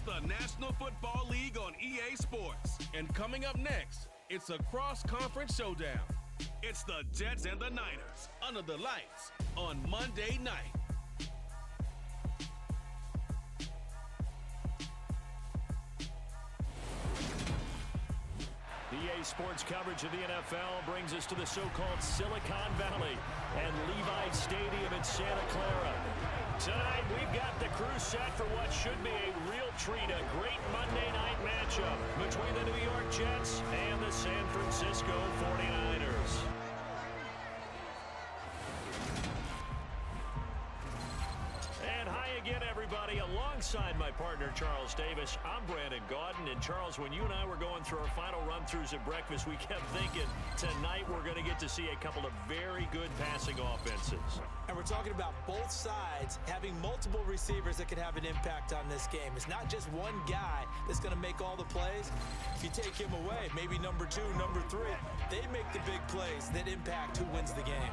the National Football League on EA Sports. And coming up next, it's a cross-conference showdown. It's the Jets and the Niners under the lights on Monday night. EA Sports coverage of the NFL brings us to the so-called Silicon Valley and Levi Stadium in Santa Clara. Tonight, we've got the crew set for what should be a real treat, a great Monday night matchup between the New York Jets and the San Francisco 49ers. And hi again, everybody. Alongside my partner, Charles Davis, I'm Brandon Gaudin. And Charles, when you and I were going through our final run-throughs at breakfast, we kept thinking tonight we're going to get to see a couple of very good passing offenses. And we're talking about both sides having multiple receivers that can have an impact on this game. It's not just one guy that's going to make all the plays. If you take him away, maybe number 2, number 3, they make the big plays that impact who wins the game.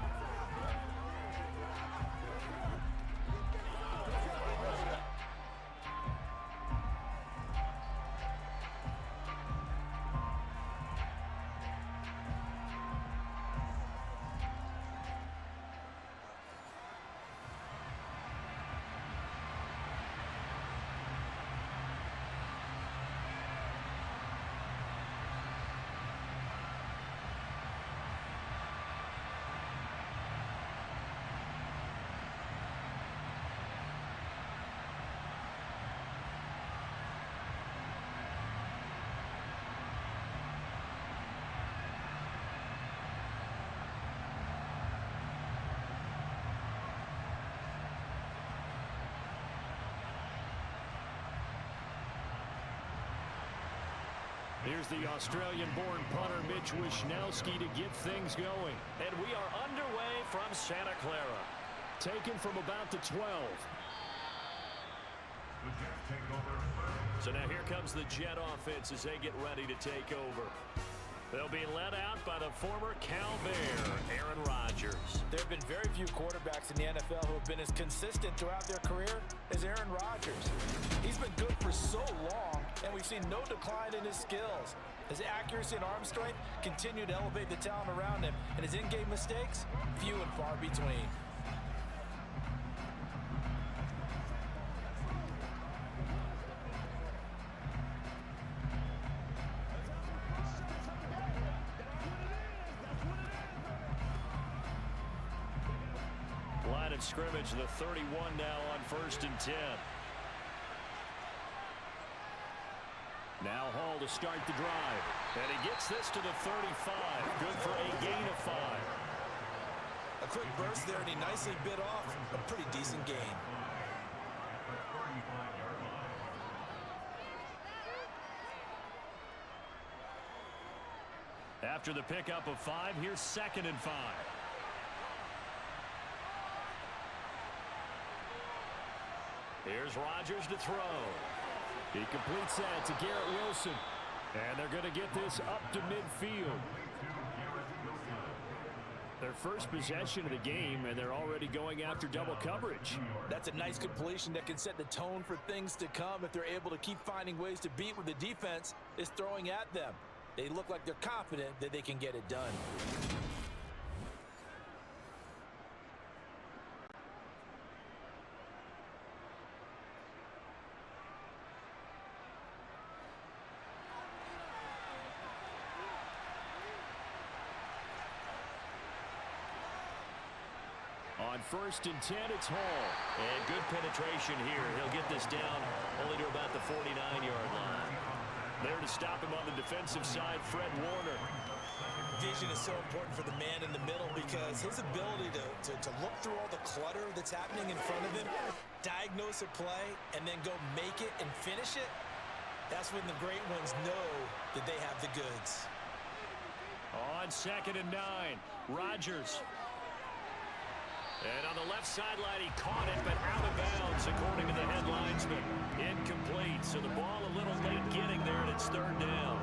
Here's the Australian-born punter Mitch Wishnowsky to get things going. And we are underway from Santa Clara. Taken from about the 12. So now here comes the Jet offense as they get ready to take over. They'll be led out by the former Cal Bear, Aaron Rodgers. There have been very few quarterbacks in the NFL who have been as consistent throughout their career as Aaron Rodgers. He's been good for so long, and we've seen no decline in his skills. His accuracy and arm strength continue to elevate the talent around him, and his in-game mistakes, few and far between. Line of scrimmage, the 31 now on 1st and 10. Now Hall to start the drive. And he gets this to the 35. Good for a gain of 5. A quick burst there, and he nicely bit off a pretty decent gain. After the pickup of 5, here's 2nd and 5. Here's Rodgers to throw. He completes that to Garrett Wilson. And they're going to get this up to midfield. Their first possession of the game, and they're already going after double coverage. That's a nice completion that can set the tone for things to come if they're able to keep finding ways to beat what the defense is throwing at them. They look like they're confident that they can get it done. On 1st and 10, it's Hall. And good penetration here. He'll get this down only to about the 49-yard line. There to stop him on the defensive side, Fred Warner. Vision is so important for the man in the middle because his ability to look through all the clutter that's happening in front of him, diagnose a play, and then go make it and finish it, that's when the great ones know that they have the goods. On 2nd and 9, Rodgers. And on the left sideline, he caught it, but out of bounds, according to the head linesman. Incomplete, so the ball a little late getting there, and it's 3rd down.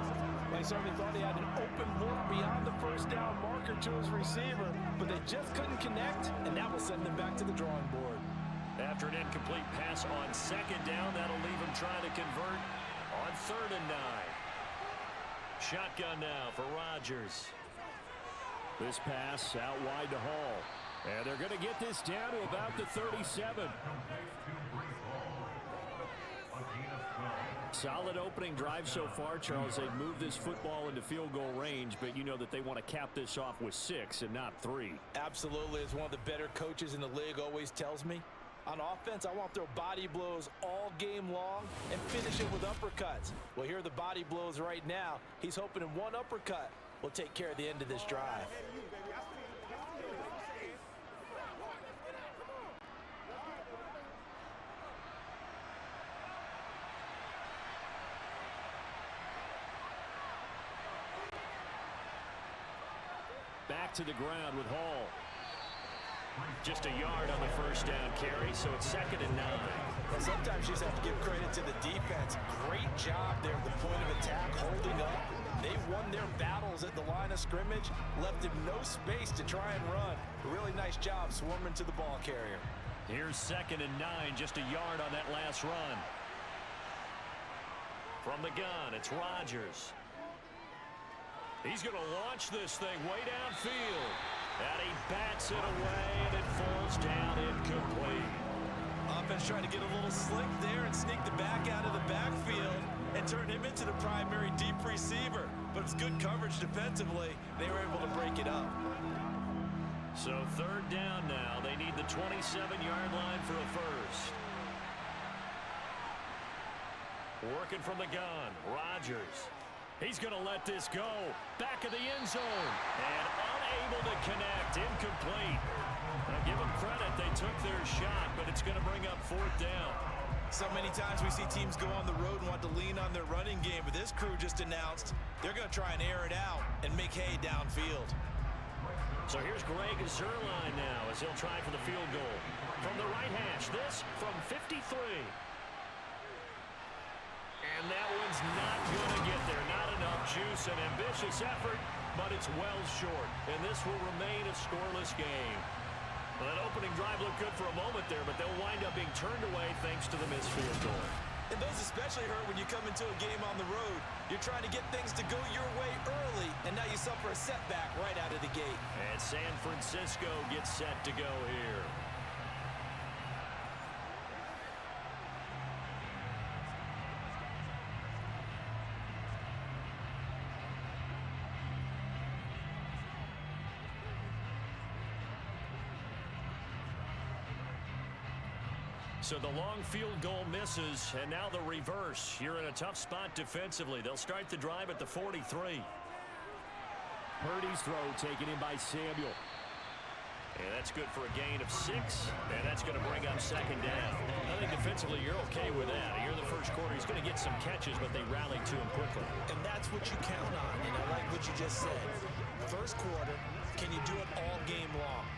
They certainly thought he had an open look beyond the 1st down marker to his receiver, but they just couldn't connect, and that will send them back to the drawing board. After an incomplete pass on second down, that'll leave him trying to convert on 3rd and 9. Shotgun now for Rodgers. This pass out wide to Hall. And they're going to get this down to about the 37. Solid opening drive so far, Charles. They've moved this football into field goal range, but you know that they want to cap this off with 6 and not 3. Absolutely. As one of the better coaches in the league always tells me, on offense, I want to throw body blows all game long and finish it with uppercuts. Well, here are the body blows right now. He's hoping in one uppercut will take care of the end of this drive. Back to the ground with Hall. Just a yard on the first down carry, so it's 2nd and 9. Well, sometimes you just have to give credit to the defense. Great job there at the point of attack, holding up. They won their battles at the line of scrimmage, left him no space to try and run. A really nice job swarming to the ball carrier. Here's 2nd and 9, just a yard on that last run. From the gun, it's Rodgers. He's going to launch this thing way downfield. And he bats it away, and it falls down incomplete. Offense trying to get a little slick there and sneak the back out of the backfield and turn him into the primary deep receiver. But it's good coverage defensively. They were able to break it up. So 3rd down now. They need the 27-yard line for a first. Working from the gun, Rodgers. He's going to let this go. Back of the end zone. And unable to connect. Incomplete. Now give them credit. They took their shot, but it's going to bring up 4th down. So many times we see teams go on the road and want to lean on their running game, but this crew just announced they're going to try and air it out and make hay downfield. So here's Greg Zuerlein now as he'll try for the field goal. From the right hash, this from 53. And that one's not going to get there. Not enough juice. An ambitious effort, but it's well short. And this will remain a scoreless game. Well, that opening drive looked good for a moment there, but they'll wind up being turned away thanks to the missed field goal. And those especially hurt when you come into a game on the road. You're trying to get things to go your way early, and now you suffer a setback right out of the gate. And San Francisco gets set to go here. So the long field goal misses, and now the reverse. You're in a tough spot defensively. They'll start the drive at the 43. Purdy's throw taken in by Samuel. And that's good for a gain of 6, and that's going to bring up 2nd down. I think defensively you're okay with that. Here in the first quarter, he's going to get some catches, but they rallied to him quickly. And that's what you count on, and I like what you just said. First quarter, can you do it all game long?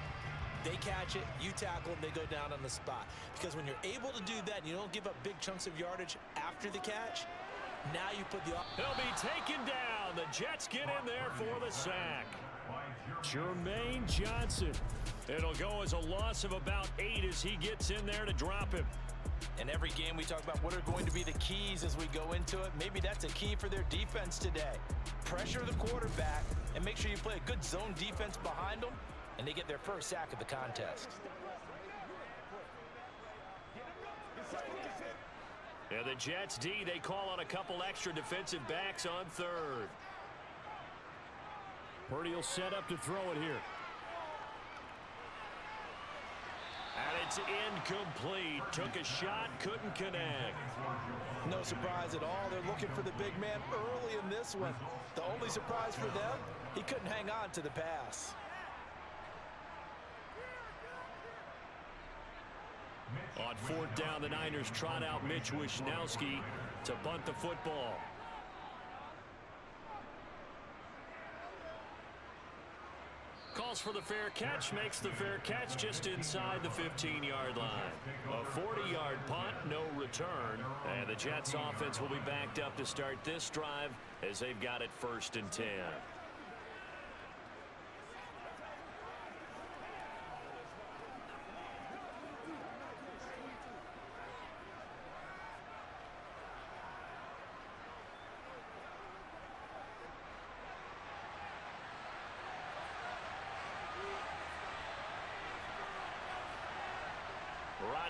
They catch it, you tackle, and they go down on the spot. Because when you're able to do that and you don't give up big chunks of yardage after the catch, now you put the... He'll be taken down. The Jets get in there for the sack. Jermaine Johnson. It'll go as a loss of about 8 as he gets in there to drop him. In every game we talk about what are going to be the keys as we go into it. Maybe that's a key for their defense today. Pressure the quarterback and make sure you play a good zone defense behind them, and they get their first sack of the contest. Yeah, the Jets D, they call on a couple extra defensive backs on 3rd. Purdy will set up to throw it here. And it's incomplete. Took a shot, couldn't connect. No surprise at all. They're looking for the big man early in this one. The only surprise for them, he couldn't hang on to the pass. On 4th down, the Niners trot out Mitch Wishnowski to punt the football. Calls for the fair catch, makes the fair catch just inside the 15-yard line. A 40-yard punt, no return. And the Jets offense will be backed up to start this drive as they've got it 1st and 10.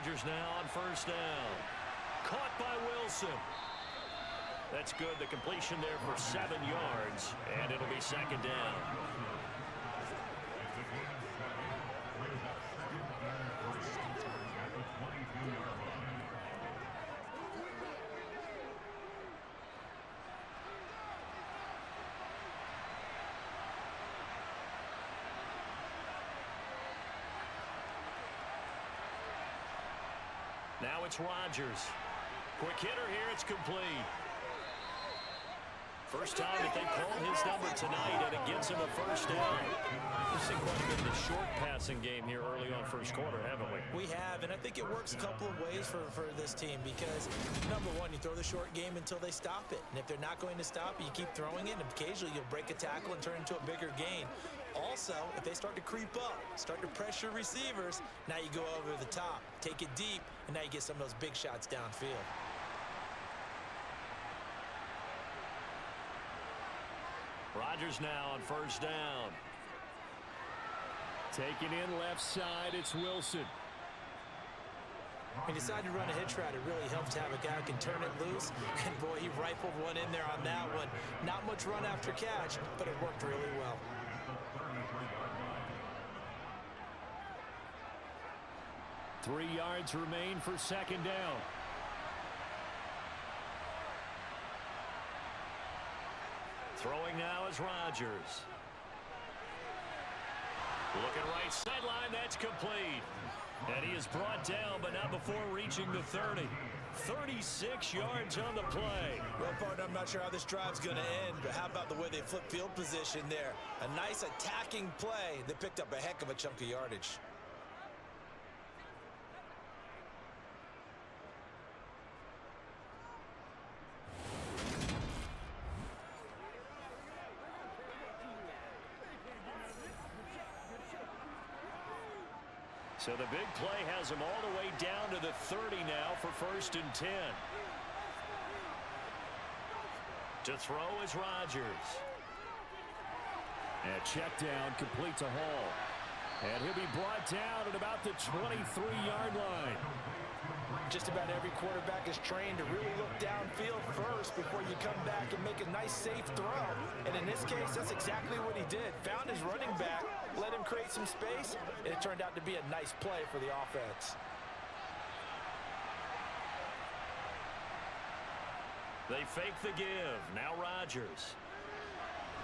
Rodgers now on first down. Caught by Wilson. That's good. The completion there for 7 yards, and it'll be second down. Now it's Rodgers. Quick hitter here. It's complete. First time that they called his number tonight, and it gets him a first down. We've seen quite a bit of the short passing game here early on first quarter, haven't we? We have, and I think it works a couple of ways for this team because, number one, you throw the short game until they stop it. And if they're not going to stop it, you keep throwing it, and occasionally you'll break a tackle and turn it into a bigger gain. Also, if they start to creep up, start to pressure receivers, now you go over the top, take it deep, and now you get some of those big shots downfield. Rodgers now on first down. Taking in left side, it's Wilson. He decided to run a hitch route. It really helps to have a guy who can turn it loose. And, boy, he rifled one in there on that one. Not much run after catch, but it worked really well. Three yards remain for second down. Throwing now is Rodgers. Looking right sideline, that's complete. And he is brought down, but not before reaching the 30. 36 yards on the play. Well, partner, I'm not sure how this drive's going to end, but how about the way they flip field position there? A nice attacking play. They picked up a heck of a chunk of yardage. So the big play has him all the way down to the 30 now for 1st and 10. To throw is Rodgers. And check down, complete to Hall. And he'll be brought down at about the 23-yard line. Just about every quarterback is trained to really look downfield first before you come back and make a nice, safe throw. And in this case, that's exactly what he did. Found his running back, let him create some space, and it turned out to be a nice play for the offense. They fake the give. Now Rodgers.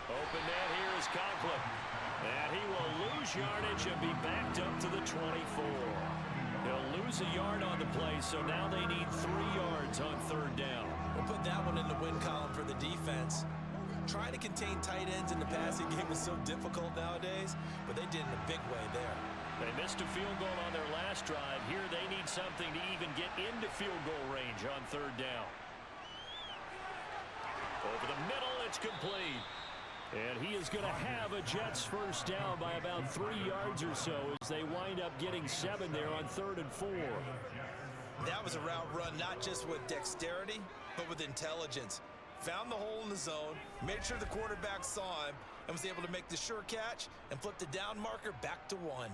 Open man here is Conklin. And he will lose yardage and be backed up to the 24. They'll lose a yard on the play, so now they need 3 yards on 3rd down. We'll put that one in the win column for the defense. Trying to contain tight ends in the passing game is so difficult nowadays, but they did in a big way there. They missed a field goal on their last drive. Here they need something to even get into field goal range on 3rd down. Over the middle, it's complete. And he is going to have a Jets first down by about 3 yards or so as they wind up getting 7 there on 3rd and 4. That was a route run not just with dexterity, but with intelligence. Found the hole in the zone, made sure the quarterback saw him, and was able to make the sure catch and flip the down marker back to 1.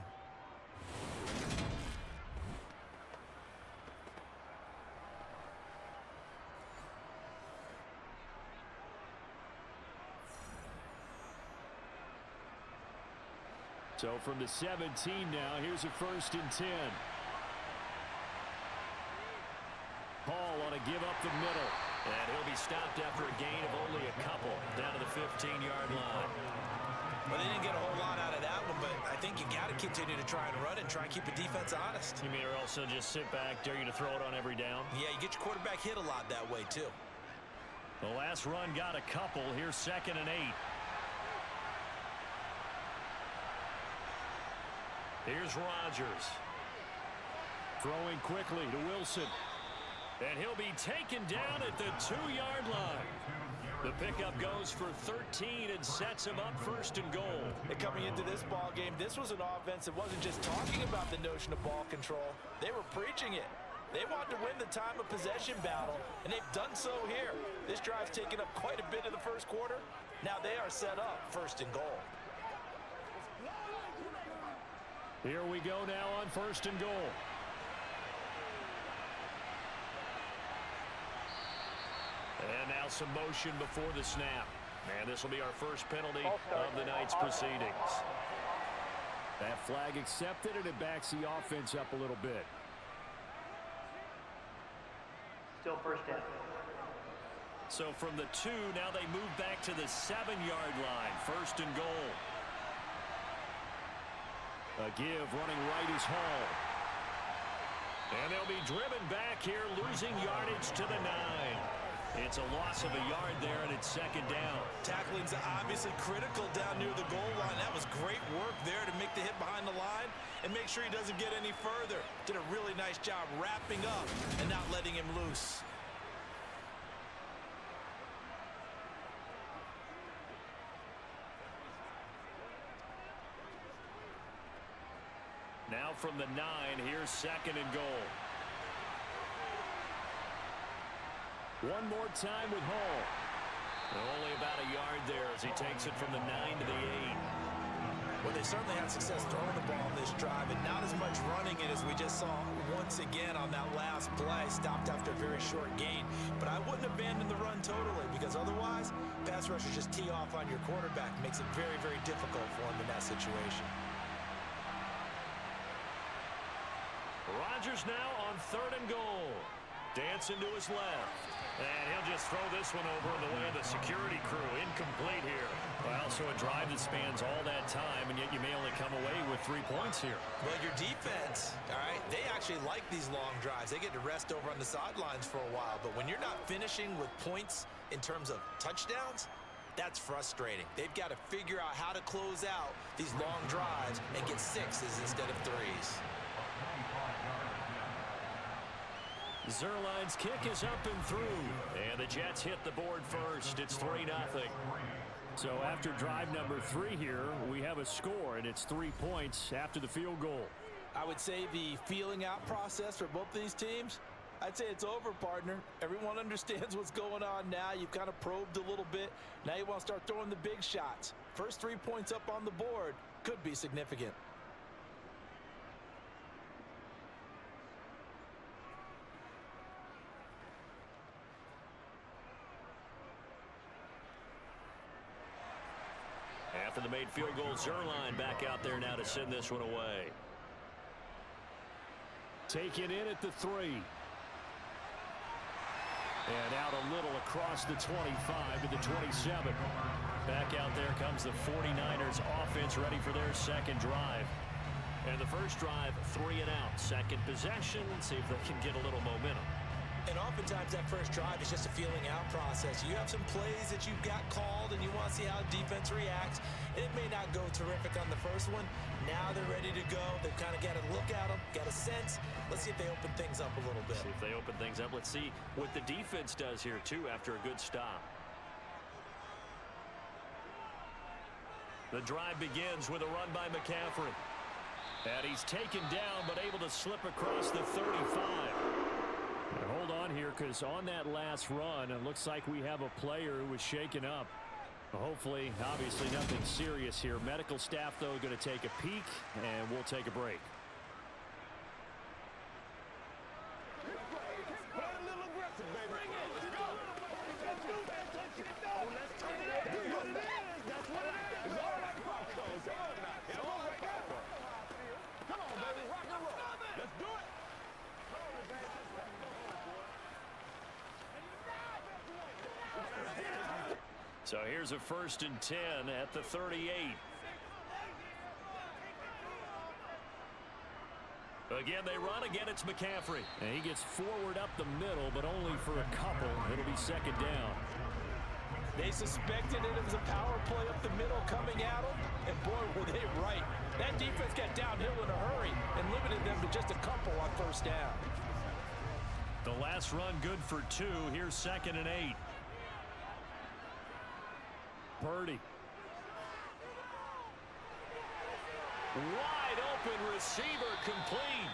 So from the 17 now, here's a 1st and 10. Paul on a give up the middle. And he'll be stopped after a gain of only a couple down to the 15-yard line. Well, they didn't get a whole lot out of that one, but I think you got to continue to try and run and try and keep the defense honest. You mean or also just sit back, dare you to throw it on every down? Yeah, you get your quarterback hit a lot that way, too. The last run got a couple. Here's 2nd and 8. Here's Rodgers. Throwing quickly to Wilson. And he'll be taken down at the 2-yard line. The pickup goes for 13 and sets him up 1st and goal. And coming into this ball game, this was an offense that wasn't just talking about the notion of ball control. They were preaching it. They wanted to win the time of possession battle, and they've done so here. This drive's taken up quite a bit of the first quarter. Now they are set up 1st and goal. Here we go now on 1st and goal. some motion before the snap. And this will be our first penalty of the night's proceedings. That flag accepted, and it backs the offense up a little bit. Still first down. So from the 2, now they move back to the 7-yard line. First and goal. A give, running right is Hall. And they'll be driven back here, losing yardage to the 9. It's a loss of a yard there, and it's second down. Tackling's obviously critical down near the goal line. That was great work there to make the hit behind the line and make sure he doesn't get any further. Did a really nice job wrapping up and not letting him loose. Now from the 9, here's second and goal. One more time with Hall. Only about a yard there as he takes it from the 9 to the 8. Well, they certainly had success throwing the ball on this drive, and not as much running it as we just saw once again on that last play. Stopped after a very short gain. But I wouldn't abandon the run totally, because otherwise, pass rushers just tee off on your quarterback. Makes it very, very difficult for him in that situation. Rodgers now on third and goal. Dancing to his left. And he'll just throw this one over in the way of the security crew. Incomplete here. Well, so a drive that spans all that time, and yet you may only come away with 3 points here. Well, your defense, all right, they actually like these long drives. They get to rest over on the sidelines for a while. But when you're not finishing with points in terms of touchdowns, that's frustrating. They've got to figure out how to close out these long drives and get 6s instead of 3s. Zerline's kick is up and through. And the Jets hit the board first. It's 3-0. So after drive number 3 here, we have a score, and it's 3 points after the field goal. I would say the feeling out process for both these teams, I'd say it's over, partner. Everyone understands what's going on now. You've kind of probed a little bit. Now you want to start throwing the big shots. First 3 points up on the board could be significant. After the made field goal, Zerline back out there now to send this one away. Taken in at the 3. And out a little across the 25 to the 27. Back out there comes the 49ers offense ready for their second drive. And the first drive, 3 and out. Second possession, see if they can get a little momentum. And oftentimes that first drive is just a feeling out process. You have some plays that you've got called and you want to see how defense reacts. It may not go terrific on the first one. Now they're ready to go. They've kind of got to look at them, got a sense. Let's see if they open things up a little bit. See if they open things up. Let's see what the defense does here, too, after a good stop. The drive begins with a run by McCaffrey. And he's taken down, but able to slip across the 35. Now hold on here, because on that last run, it looks like we have a player who was shaken up. Hopefully, obviously nothing serious here. Medical staff, though, going to take a peek, and we'll take a break. So here's a 1st and 10 at the 38. Again, they run. Again, it's McCaffrey. And he gets forward up the middle, but only for a couple. It'll be second down. They suspected it was a power play up the middle coming at them, and boy, were they right. That defense got downhill in a hurry and limited them to just a couple on first down. The last run good for 2. Here's 2nd and 8. Purdy. Wide open receiver complete.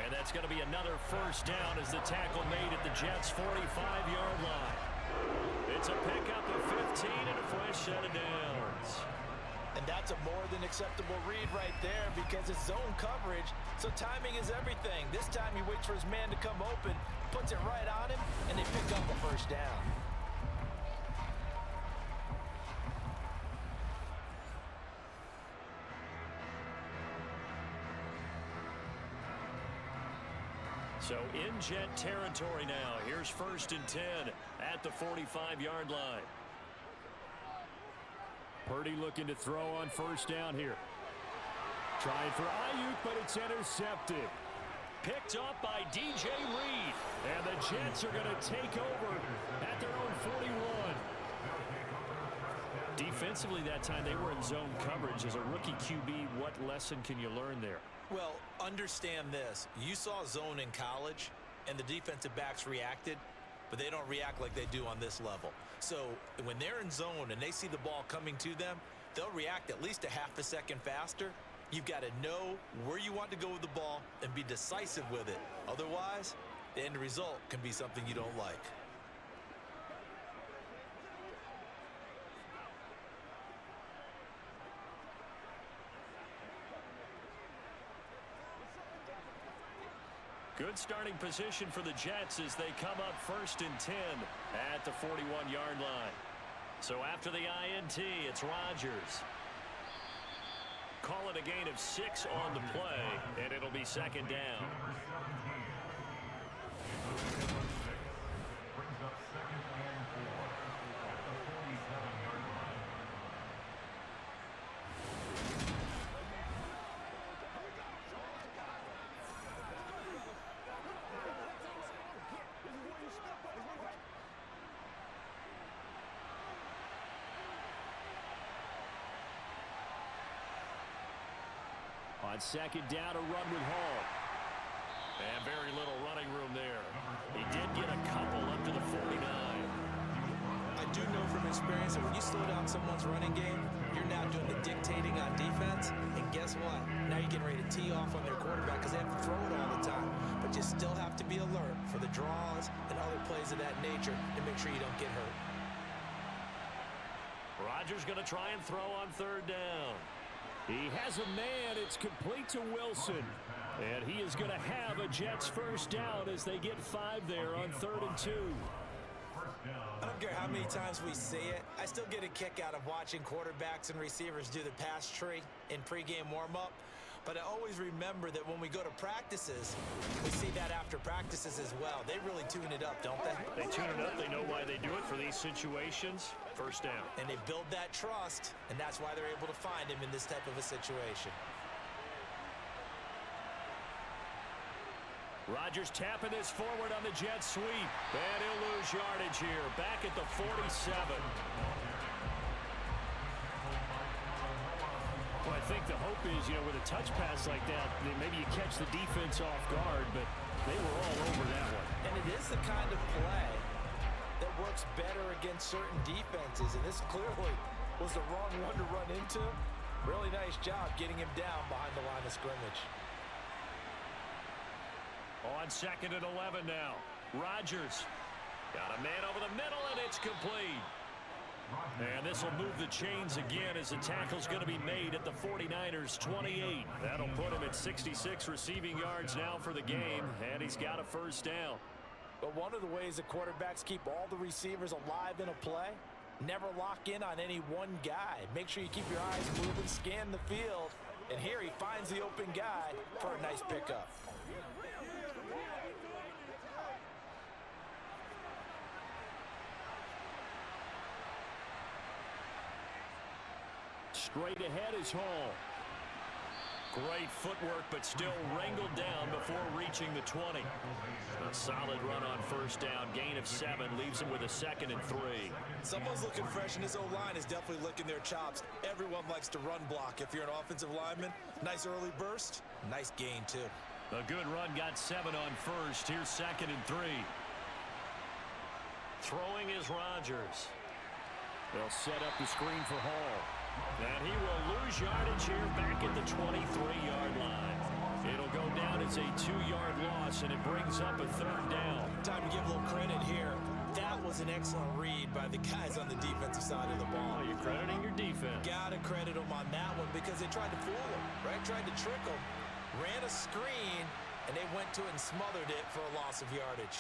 And that's going to be another first down as the tackle made at the Jets' 45-yard line. It's a pickup of 15 and a fresh set of downs. And that's a more than acceptable read right there because it's zone coverage, so timing is everything. This time he waits for his man to come open, puts it right on him, and they pick up a first down. So in Jet territory now. Here's 1st and 10 at the 45-yard line. Purdy looking to throw on 1st down here. Trying for Ayuk, but it's intercepted. Picked up by DJ Reed. And the Jets are going to take over at their own 41. Defensively that time, they were in zone coverage. As a rookie QB, what lesson can you learn there? Well, understand this. You saw zone in college, and the defensive backs reacted, but they don't react like they do on this level. So when they're in zone and they see the ball coming to them, they'll react at least a half a second faster. You've got to know where you want to go with the ball and be decisive with it. Otherwise, the end result can be something you don't like. Good starting position for the Jets as they come up 1st and 10 at the 41-yard line. So after the INT, it's Rodgers. Call it a gain of 6 on the play, and it'll be 2nd down. On 2nd down, a run with Hall. And very little running room there. He did get a couple up to the 49. I do know from experience that when you slow down someone's running game, you're now doing the dictating on defense. And guess what? Now you're getting ready to tee off on their quarterback because they have to throw it all the time. But you still have to be alert for the draws and other plays of that nature to make sure you don't get hurt. Rodgers going to try and throw on 3rd down. He has a man. It's complete to Wilson. And he is going to have a Jets 1st down as they get 5 there on 3rd and 2. I don't care how many times we see it. I still get a kick out of watching quarterbacks and receivers do the pass tree in pregame warm-up. But I always remember that when we go to practices, we see that after practices as well. They really tune it up, don't they? They tune it up. They know why they do it for these situations. 1st down. And they build that trust, and that's why they're able to find him in this type of a situation. Rodgers tapping this forward on the jet sweep. And he'll lose yardage here. Back at the 47. Well, I think the hope is, with a touch pass like that, maybe you catch the defense off guard, but they were all over that one. And it is the kind of play that works better against certain defenses, and this clearly was the wrong one to run into. Really nice job getting him down behind the line of scrimmage. On 2nd and 11 now. Rodgers got a man over the middle, and it's complete. And this will move the chains again as the tackle's going to be made at the 49ers 28. That'll put him at 66 receiving yards now for the game, and he's got a 1st down. But one of the ways that quarterbacks keep all the receivers alive in a play, never lock in on any one guy. Make sure you keep your eyes moving, scan the field, and here he finds the open guy for a nice pickup. Straight ahead is Hall. Great footwork, but still wrangled down before reaching the 20. A solid run on 1st down. Gain of 7 leaves him with a 2nd and 3. Someone's looking fresh, and his O-line is definitely licking their chops. Everyone likes to run block if you're an offensive lineman. Nice early burst. Nice gain, too. A good run, got 7 on 1st. Here's 2nd and 3. Throwing is Rodgers. They'll set up the screen for Hall. And he will lose yardage here back at the 23-yard line. It'll go down as a 2-yard loss, and it brings up a 3rd down. Time to give a little credit here. That was an excellent read by the guys on the defensive side of the ball. Oh, you're crediting your defense. Gotta credit them on that one because they tried to fool him, right? Tried to trick him. Ran a screen, and they went to it and smothered it for a loss of yardage.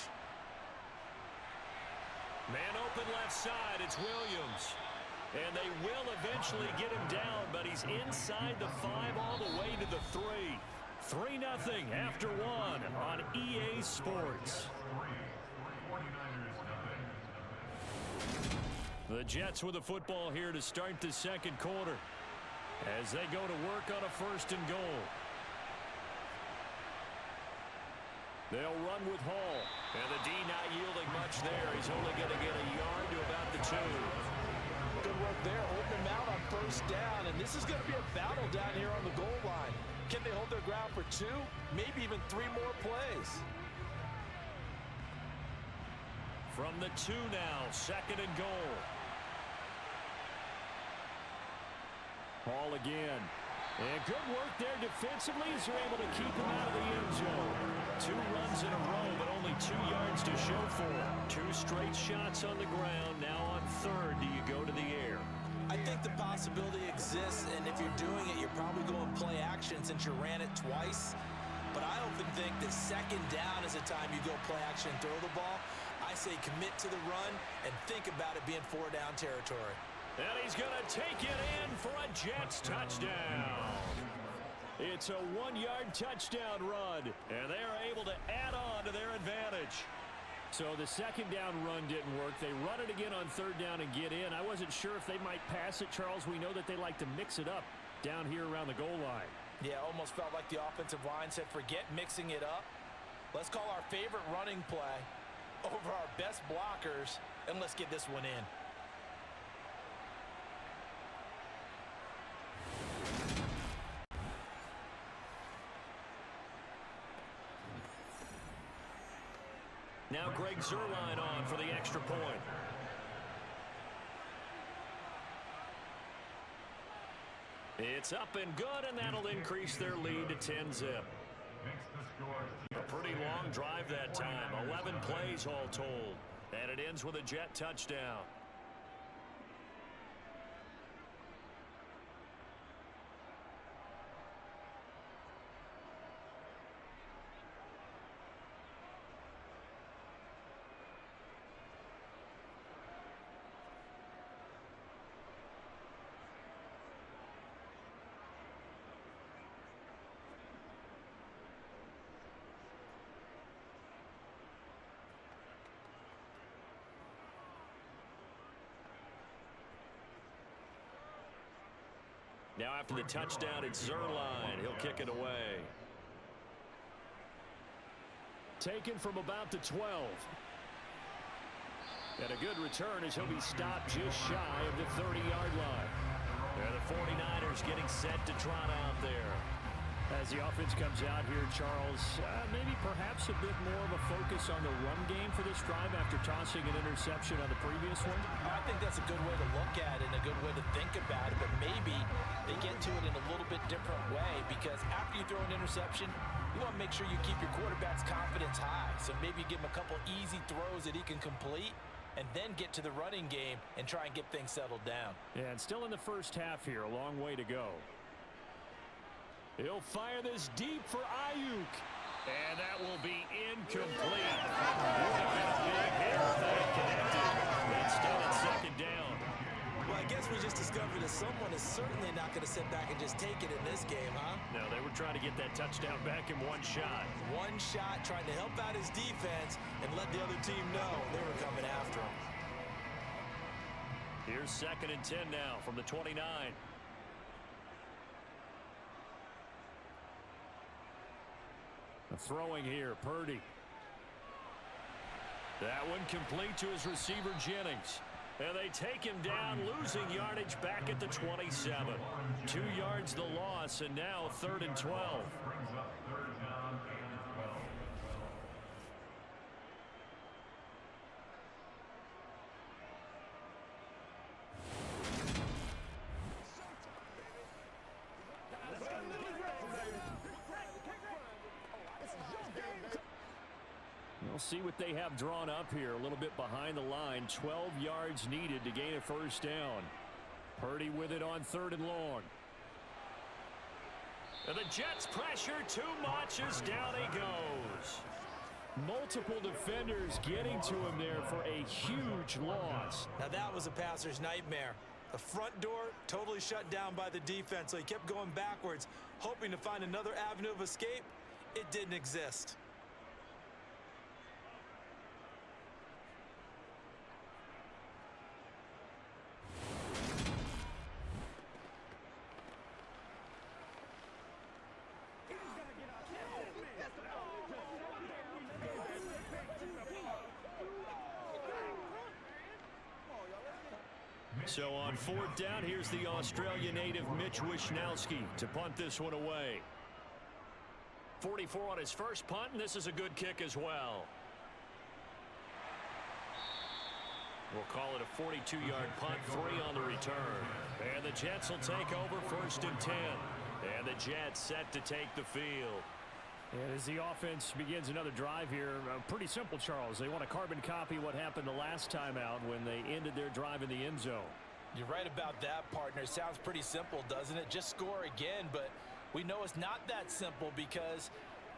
Man open left side, it's Williams. And they will eventually get him down, but he's inside the 5 all the way to the 3. 3-0 after one on EA Sports. The Jets with the football here to start the second quarter as they go to work on a 1st and goal. They'll run with Hall. And the D not yielding much there. He's only going to get a yard to about the 2. Good work there, holding him out on 1st down. And this is going to be a battle down here on the goal line. Can they hold their ground for 2, maybe even 3 more plays? From the 2 now, 2nd and goal. Hall again. And good work there defensively as they're able to keep him out of the end zone. 2 runs in a row, but only 2 yards to show for it. 2 straight shots on the ground. Now on 3rd, do you go to the air? I think the possibility exists, and if you're doing it, you're probably going play action since you ran it twice. But I often think that 2nd down is the time you go play action and throw the ball. I say commit to the run and think about it being 4-down territory. And he's going to take it in for a Jets touchdown. It's a 1-yard touchdown run, and they are able to add on to their advantage. So the 2nd down run didn't work. They run it again on 3rd down and get in. I wasn't sure if they might pass it, Charles. We know that they like to mix it up down here around the goal line. Yeah, almost felt like the offensive line said, forget mixing it up. Let's call our favorite running play over our best blockers, and let's get this one in. Now Greg Zuerlein on for the extra point. It's up and good, and that'll increase their lead to 10-zip. A pretty long drive that time. 11 plays all told. And it ends with a Jet touchdown. Now after the touchdown, it's Zuerlein. He'll kick it away. Taken from about the 12. And a good return as he'll be stopped just shy of the 30-yard line. And the 49ers getting set to trot out there. As the offense comes out here, Charles, maybe perhaps a bit more of a focus on the run game for this drive after tossing an interception on the previous one? I think that's a good way to look at it and a good way to think about it, but maybe they get to it in a little bit different way, because after you throw an interception, you want to make sure you keep your quarterback's confidence high. So maybe give him a couple easy throws that he can complete and then get to the running game and try and get things settled down. Yeah, and still in the first half here, a long way to go. He'll fire this deep for Ayuk. And that will be incomplete. Would have been a big hit if they had connected. Instead, it's 2nd down. Well, I guess we just discovered that someone is certainly not going to sit back and just take it in this game, huh? No, they were trying to get that touchdown back in one shot. One shot, trying to help out his defense and let the other team know they were coming after him. Here's 2nd and 10 now from the 29. Throwing here, Purdy. That one complete to his receiver, Jennings. And they take him down, losing yardage back at the 27. 2 yards the loss, and now 3rd and 12. We'll see what they have drawn up here. A little bit behind the line. 12 yards needed to gain a 1st down. Purdy with it on 3rd and long. And the Jets pressure too much as down he goes. Multiple defenders getting to him there for a huge loss. Now that was a passer's nightmare. The front door totally shut down by the defense, so he kept going backwards, hoping to find another avenue of escape. It didn't exist. So on fourth down, here's the Australian native Mitch Wishnowski to punt this one away. 44 on his first punt, and this is a good kick as well. We'll call it a 42-yard punt, 3 on the return. And the Jets will take over 1st and 10. And the Jets set to take the field. And as the offense begins another drive here, pretty simple, Charles. They want to carbon copy what happened the last time out when they ended their drive in the end zone. You're right about that, partner. Sounds pretty simple, doesn't it? Just score again, but we know it's not that simple because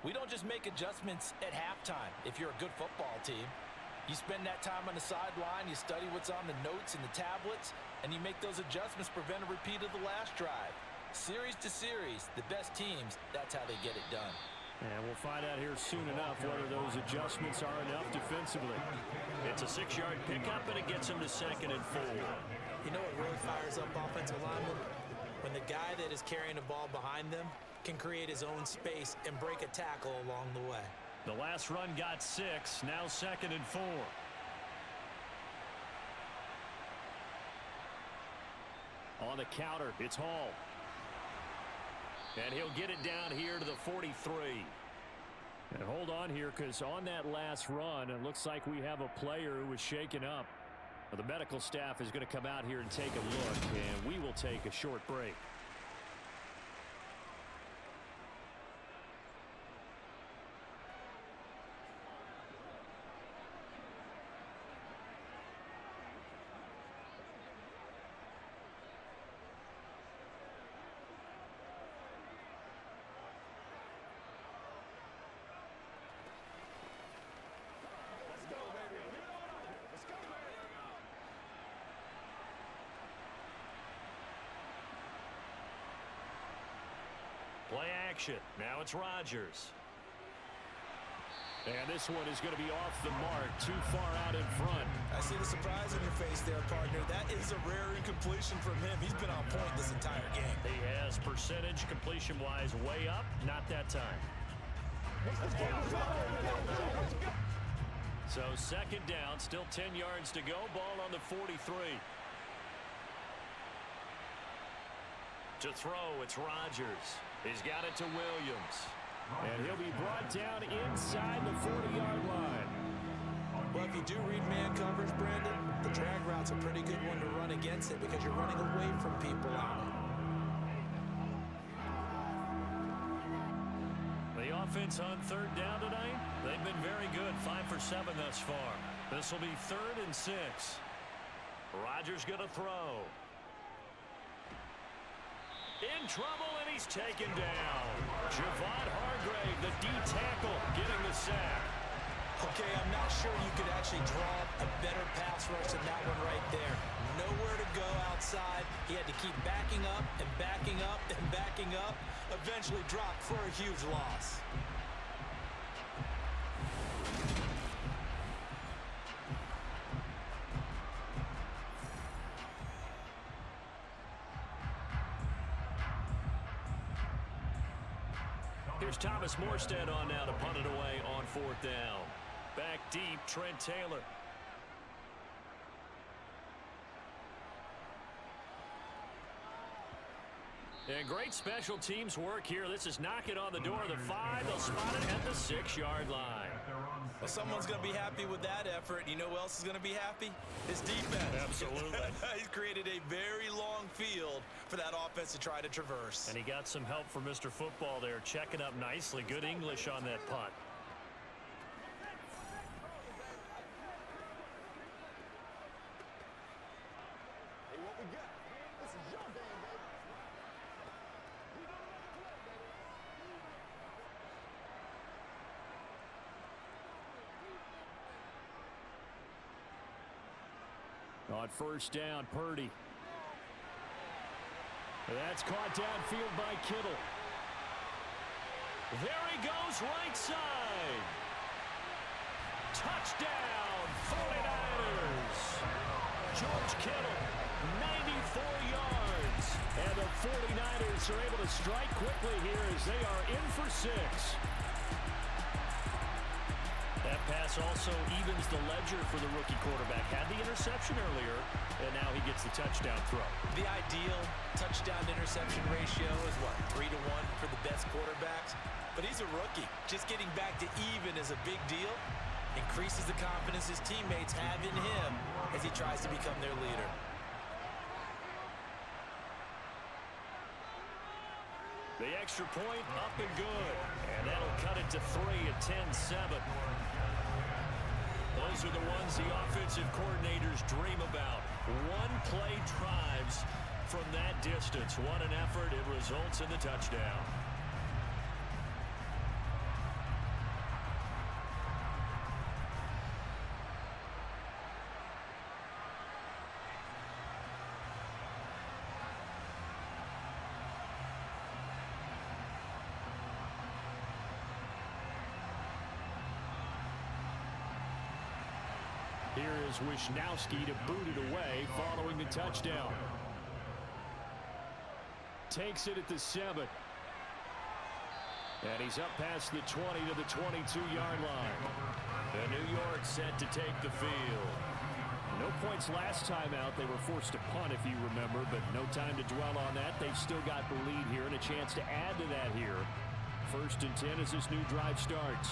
we don't just make adjustments at halftime if you're a good football team. You spend that time on the sideline, you study what's on the notes and the tablets, and you make those adjustments, prevent a repeat of the last drive. Series to series, the best teams, that's how they get it done. And we'll find out here soon enough whether those adjustments are enough defensively. It's a 6-yard pickup, and it gets him to 2nd and 4. You know what really fires up offensive linemen? When the guy that is carrying the ball behind them can create his own space and break a tackle along the way. The last run got 6, now 2nd and 4. On the counter, it's Hall. And he'll get it down here to the 43. And hold on here, because on that last run, it looks like we have a player who was shaken up. The medical staff is going to come out here and take a look, and we will take a short break. Play action. Now it's Rodgers. And this one is going to be off the mark, too far out in front. I see the surprise on your face there, partner. That is a rare incompletion from him. He's been on point this entire game. He has percentage completion-wise way up. Not that time. So 2nd down, still 10 yards to go. Ball on the 43. To throw, it's Rodgers. He's got it to Williams. And he'll be brought down inside the 40-yard line. Well, if you do read man coverage, Brandon, the drag route's a pretty good one to run against it because you're running away from people on it. The offense on 3rd down tonight, they've been very good, 5 for 7 thus far. This will be 3rd and 6. Rodgers going to throw. In trouble, and he's taken down. Javon Hargrave, the D tackle, getting the sack. Okay, I'm not sure you could actually draw a better pass rush than that one right there. Nowhere to go outside. He had to keep backing up and backing up and backing up. Eventually dropped for a huge loss. Here's Thomas Morstead on now to punt it away on 4th down. Back deep, Trent Taylor. And great special teams work here. This is knocking on the door of the 5. They'll spot it at the 6-yard line. Well, someone's going to be happy with that effort. You know who else is going to be happy? His defense. Absolutely. He's created a very long field for that offense to try to traverse. And he got some help from Mr. Football there, checking up nicely. Good English on that punt. On 1st down, Purdy. That's caught downfield by Kittle. There he goes, right side. Touchdown, 49ers. George Kittle, 94 yards. And the 49ers are able to strike quickly here as they are in for 6. That pass also evens the ledger for the rookie quarterback. Had the interception earlier, and now he gets the touchdown throw. The ideal touchdown-interception ratio is, what, 3-1 for the best quarterbacks? But he's a rookie. Just getting back to even is a big deal. Increases the confidence his teammates have in him as he tries to become their leader. The extra point up and good. And that'll cut it to 3 at 10-7. Those are the ones the offensive coordinators dream about. One-play drives from that distance. What an effort. It results in the touchdown. Here is Wisnowski to boot it away following the touchdown. Takes it at the 7. And he's up past the 20 to the 22-yard line. And New York set to take the field. No points last time out. They were forced to punt, if you remember, but no time to dwell on that. They've still got the lead here and a chance to add to that here. 1st and 10 as this new drive starts.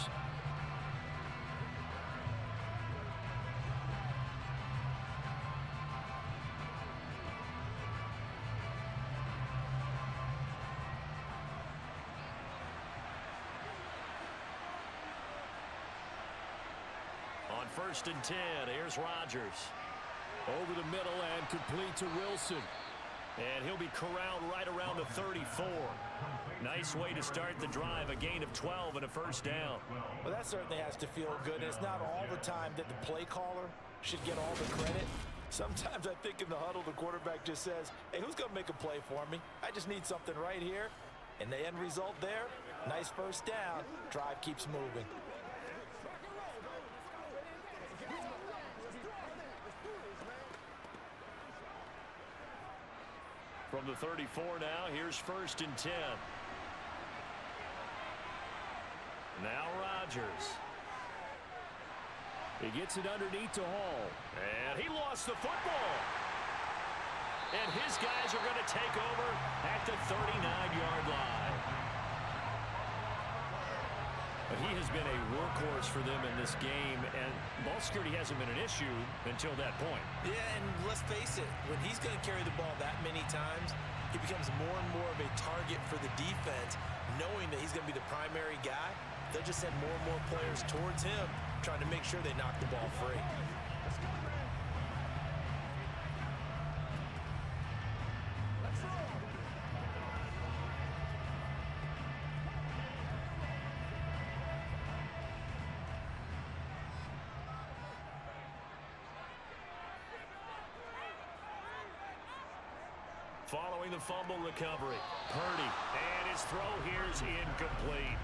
On 1st and 10, here's Rodgers. Over the middle and complete to Wilson. And he'll be corralled right around the 34. Nice way to start the drive, a gain of 12 and a 1st down. Well, that certainly has to feel good. And it's not all the time that the play caller should get all the credit. Sometimes I think in the huddle, the quarterback just says, hey, who's going to make a play for me? I just need something right here. And the end result there, nice 1st down. Drive keeps moving. From the 34 now, here's 1st and 10. Now Rodgers. He gets it underneath to Hall. And he lost the football. And his guys are going to take over at the 39-yard line. But he has been a workhorse for them in this game, and ball security hasn't been an issue until that point. Yeah, and let's face it, when he's going to carry the ball that many times, he becomes more and more of a target for the defense, knowing that he's going to be the primary guy. They'll just send more and more players towards him, trying to make sure they knock the ball free. Following the fumble recovery, Purdy, and his throw here is incomplete.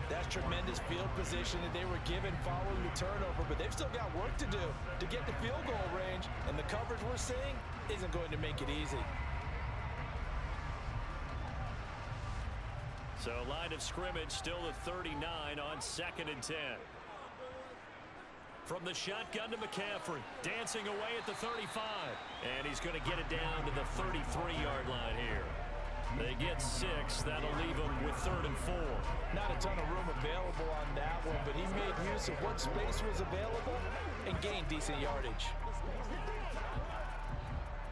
That's tremendous field position that they were given following the turnover, but they've still got work to do to get the field goal range, and the coverage we're seeing isn't going to make it easy. So line of scrimmage still at 39 on 2nd and 10. From the shotgun to McCaffrey, dancing away at the 35. And he's going to get it down to the 33-yard line here. They get 6. That'll leave them with 3rd and 4. Not a ton of room available on that one, but he made use of what space was available and gained decent yardage.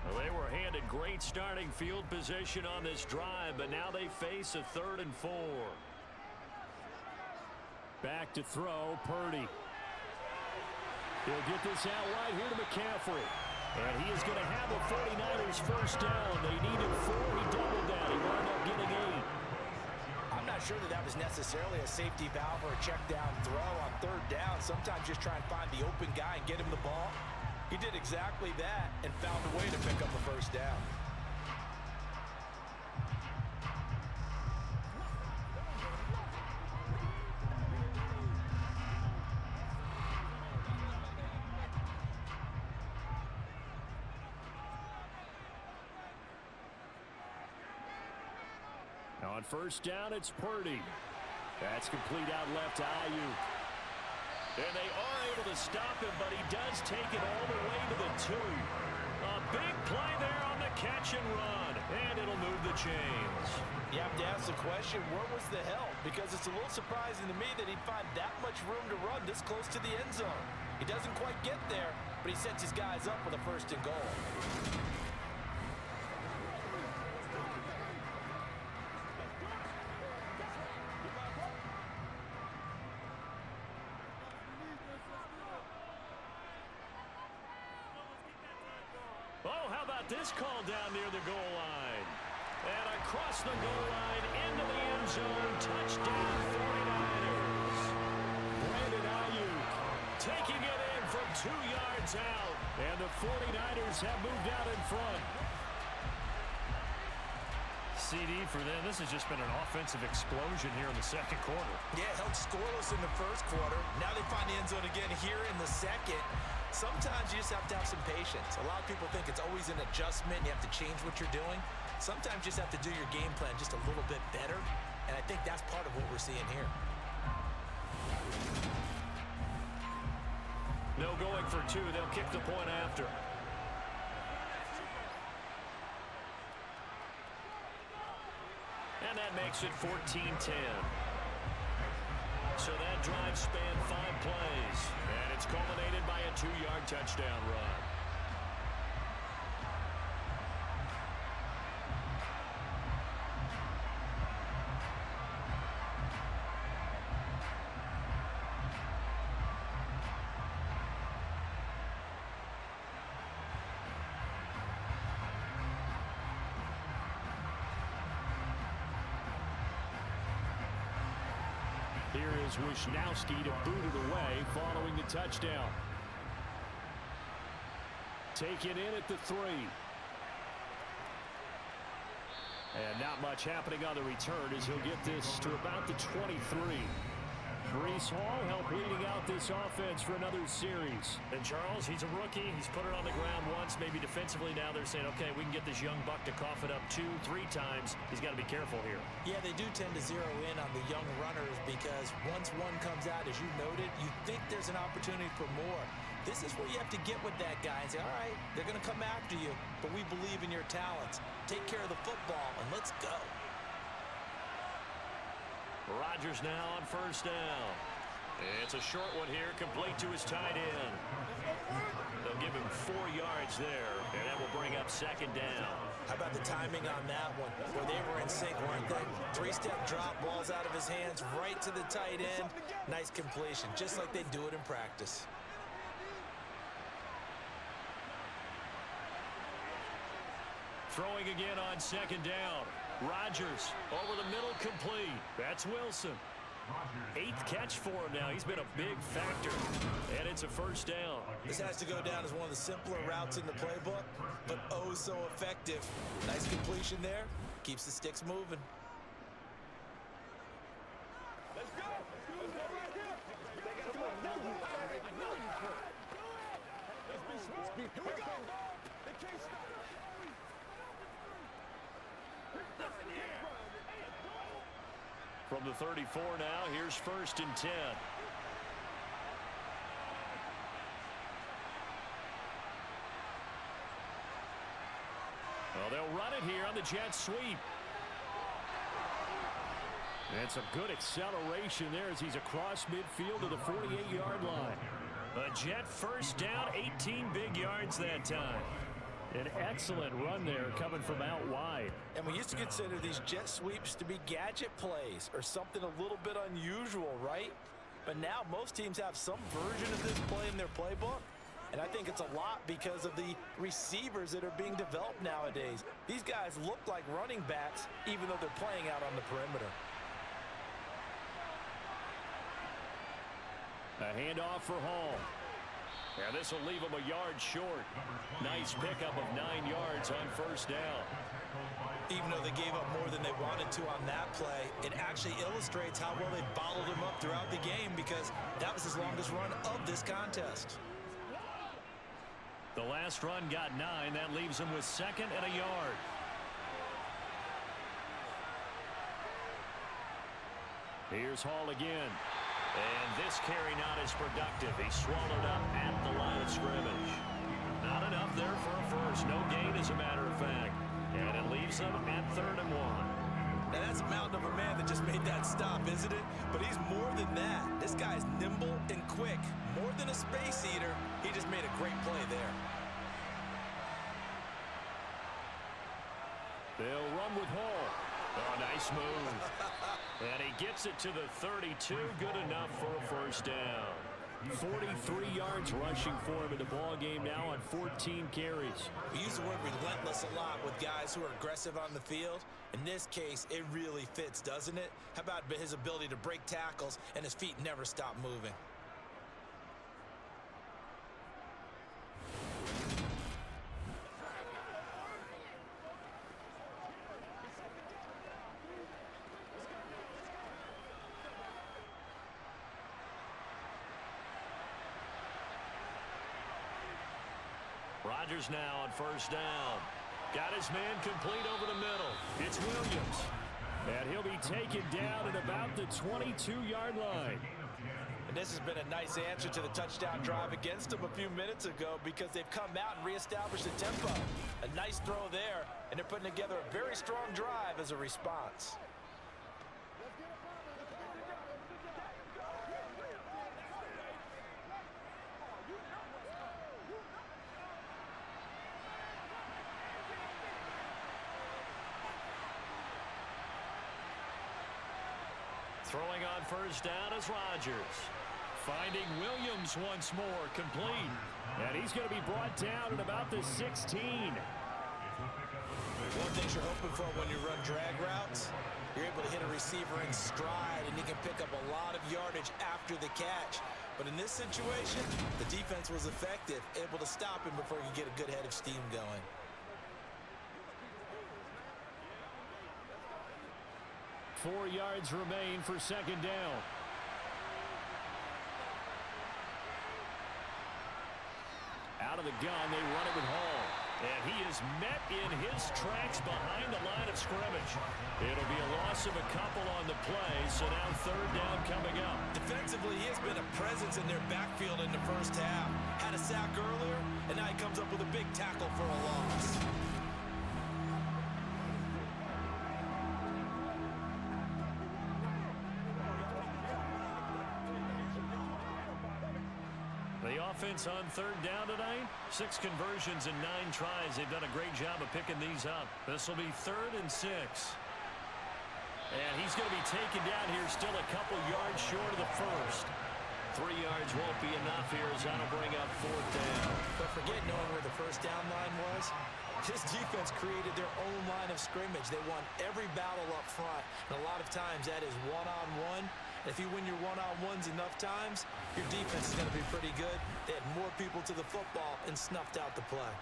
Well, they were handed great starting field position on this drive, but now they face a 3rd and 4. Back to throw, Purdy. He'll get this out wide here to McCaffrey. And he is going to have the 49ers 1st down. They needed 4. He doubled that. He wound up getting 8. I'm not sure that was necessarily a safety valve or a check down throw on 3rd down. Sometimes just try and find the open guy and get him the ball. He did exactly that and found a way to pick up the 1st down. On first down, it's Purdy. That's complete out left to Ayuk. And they are able to stop him, but he does take it all the way to the 2. A big play there on the catch and run, and it'll move the chains. You have to ask the question, where was the help? Because it's a little surprising to me that he'd find that much room to run this close to the end zone. He doesn't quite get there, but he sets his guys up with a first and goal. Oh, how about this call down near the goal line? And across the goal line into the end zone. Touchdown 49ers. Brandon Ayuk taking it in from 2 yards out. And the 49ers have moved out in front. CD for them. This has just been an offensive explosion here in the second quarter. Yeah, held scoreless in the first quarter. Now they find the end zone again here in the second. Sometimes you just have to have some patience. A lot of people think it's always an adjustment. You have to change what you're doing. Sometimes you just have to do your game plan just a little bit better. And I think that's part of what we're seeing here. No going for 2. They'll kick the point after. And that makes it 14-10. So that drive spanned 5 plays. And it's culminated by a 2-yard touchdown run. Here is Wisnowski to boot it away following the touchdown. Take it in at the 3. And not much happening on the return as he'll get this to about the 23. Breece Hall helped leading out this offense for another series. And Charles, he's a rookie. He's put it on the ground once, maybe defensively. Now they're saying, okay, we can get this young buck to cough it up 2, 3 times. He's got to be careful here. Yeah, they do tend to zero in on the young runners because once one comes out, as you noted, you think there's an opportunity for more. This is where you have to get with that guy and say, all right, they're going to come after you, but we believe in your talents. Take care of the football, and let's go. Rodgers now on first down. It's a short one here, complete to his tight end. They'll give him 4 yards there, and that will bring up second down. How about the timing on that one? Where they were in sync, weren't they? 3-step drop, balls out of his hands, right to the tight end. Nice completion, just like they do it in practice. Throwing again on second down. Rodgers over the middle, complete. That's Wilson. 8th catch for him now. He's been a big factor. And it's a first down. This has to go down as one of the simpler routes in the playbook, but oh so effective. Nice completion there. Keeps the sticks moving. Let's go. Let's go right here. Here we go. They can't stop. From the 34 now, here's 1st and 10. Well, they'll run it here on the jet sweep. And some good acceleration there as he's across midfield to the 48-yard line. A jet first down, 18 big yards that time. An excellent run there coming from out wide. And we used to consider these jet sweeps to be gadget plays or something a little bit unusual, right? But now most teams have some version of this play in their playbook. And I think it's a lot because of the receivers that are being developed nowadays. These guys look like running backs even though they're playing out on the perimeter. A handoff for Hall. And this will leave him a yard short. Nice pickup of 9 yards on first down. Even though they gave up more than they wanted to on that play, it actually illustrates how well they bottled him up throughout the game because that was his longest run of this contest. The last run got 9. That leaves him with 2nd and a yard. Here's Hall again. And this carry not as productive. He swallowed up at the line of scrimmage. Not enough there for a first. No gain, as a matter of fact. And it leaves them at 3rd and 1. Now that's a mountain of a man that just made that stop, isn't it? But he's more than that. This guy's nimble and quick. More than a space eater. He just made a great play there. They'll run with Hall. Oh, nice move. And he gets it to the 32. Good enough for a first down. 43 yards rushing for him in the ball game now on 14 carries. We use the word relentless a lot with guys who are aggressive on the field. In this case, it really fits, doesn't it? How about his ability to break tackles and his feet never stop moving? Rodgers now on first down. Got his man complete over the middle. It's Williams. And he'll be taken down at about the 22-yard line. And this has been a nice answer to the touchdown drive against them a few minutes ago because they've come out and reestablished the tempo. A nice throw there, and they're putting together a very strong drive as a response. Throwing on first down is Rodgers. Finding Williams once more, complete. And he's going to be brought down at about the 16. One thing you're hoping for when you run drag routes, you're able to hit a receiver in stride, and he can pick up a lot of yardage after the catch. But in this situation, the defense was effective, able to stop him before he could get a good head of steam going. Four yards remain for second down. Out of the gun, they run it with Hall. And he is met in his tracks behind the line of scrimmage. It'll be a loss of a couple on the play, so now third down coming up. Defensively, he has been a presence in their backfield in the first half. Had a sack earlier, and now he comes up with a big tackle for a loss. Offense on third down tonight. 6 conversions and 9 tries. They've done a great job of picking these up. This will be 3rd and 6. And he's going to be taken down here still a couple yards short of the first. 3 yards won't be enough here as that'll bring up 4th down. But forget knowing where the first down line was. This defense created their own line of scrimmage. They won every battle up front. And a lot of times that is one-on-one. If you win your one-on-ones enough times, your defense is going to be pretty good. They had more people to the football and snuffed out the play.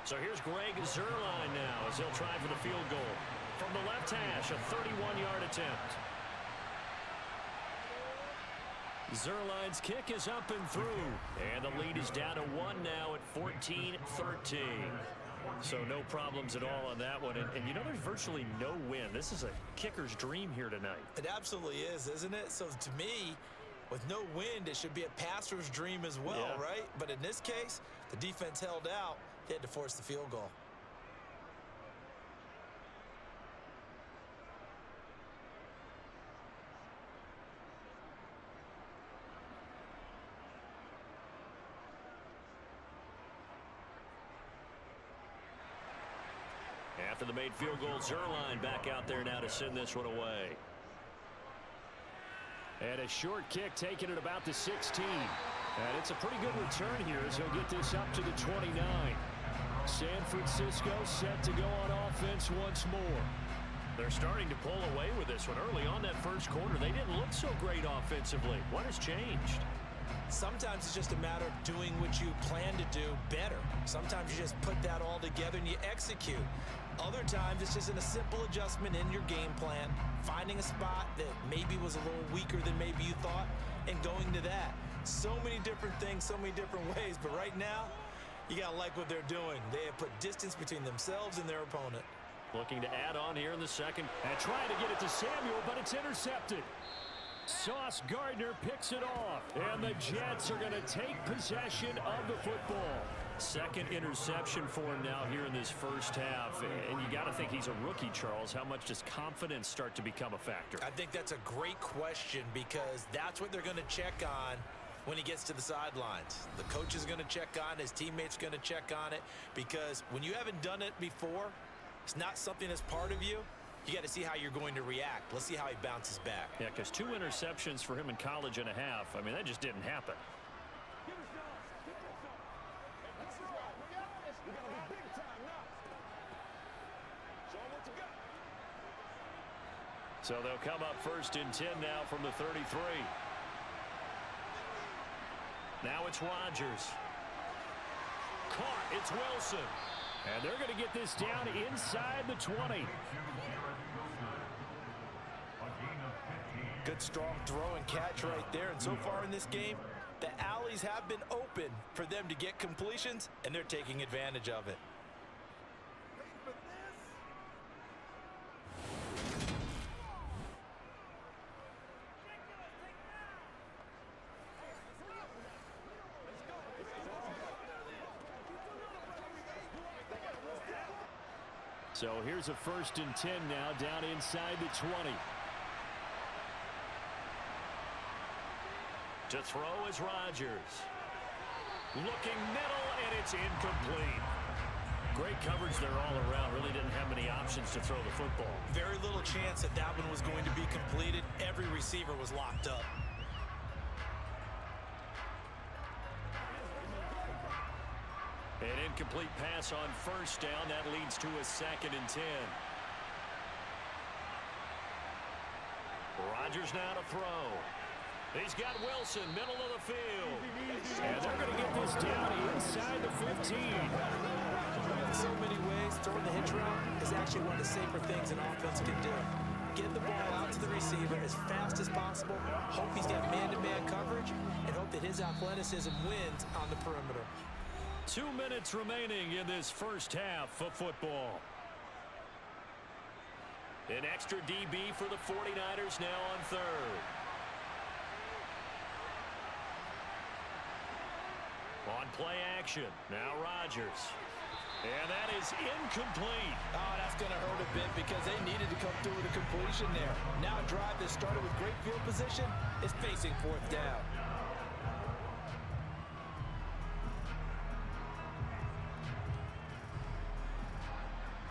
So here's Greg Zuerlein now as he'll try for the field goal. From the left hash, a 31-yard attempt. Zuerlein's kick is up and through. And the lead is down to 1 now at 14-13. So no problems at all on that one. And you know, there's virtually no win. This is a kicker's dream here tonight. It absolutely is, isn't it? So to me, with no wind, it should be a passer's dream as well, right? But in this case, the defense held out. They had to force the field goal. After the made field goal, Zuerlein back out there now to send this one away. And a short kick taken at about the 16. And it's a pretty good return here as he'll get this up to the 29. San Francisco set to go on offense once more. They're starting to pull away with this one. Early on that first quarter, they didn't look so great offensively. What has changed? Sometimes it's just a matter of doing what you plan to do better. Sometimes you just put that all together and you execute. Other times it's just in a simple adjustment in your game plan, finding a spot that maybe was a little weaker than maybe you thought, and going to that. So many different things, so many different ways, but right now, you gotta like what they're doing. They have put distance between themselves and their opponent. Looking to add on here in the second. And trying to get it to Samuel, but it's intercepted. Sauce Gardner picks it off. And the Jets are going to take possession of the football. Second interception for him now here in this first half. And you got to think he's a rookie, Charles. How much does confidence start to become a factor? I think that's a great question because that's what they're going to check on when he gets to the sidelines. The coach is going to check on, his teammates going to check on it, because when you haven't done it before, it's not something that's part of you. You got to see how you're going to react. Let's see how he bounces back. Yeah, because 2 interceptions for him in college and a half. I mean, that just didn't happen. So they'll come up 1st and 10 now from the 33. Now it's Rodgers. Caught. It's Wilson. And they're going to get this down inside the 20. Good strong throw and catch right there. And so far in this game, the alleys have been open for them to get completions, and they're taking advantage of it. So here's a 1st and 10 now down inside the 20. To throw is Rodgers. Looking middle, and it's incomplete. Great coverage there all around. Really didn't have many options to throw the football. Very little chance that that one was going to be completed. Every receiver was locked up. An incomplete pass on 1st down. That leads to a 2nd and 10. Rodgers now to throw. He's got Wilson, middle of the field. And they're going to get this down inside the 15. In so many ways, throwing the hitch route is actually one of the safer things an offense can do. Get the ball out to the receiver as fast as possible, hope he's got man-to-man coverage, and hope that his athleticism wins on the perimeter. 2 minutes remaining in this first half of football. An extra DB for the 49ers now on 3rd. On play action, now Rodgers. And that is incomplete. Oh, that's going to hurt a bit because they needed to come through with a completion there. Now a drive that started with great field position is facing 4th down.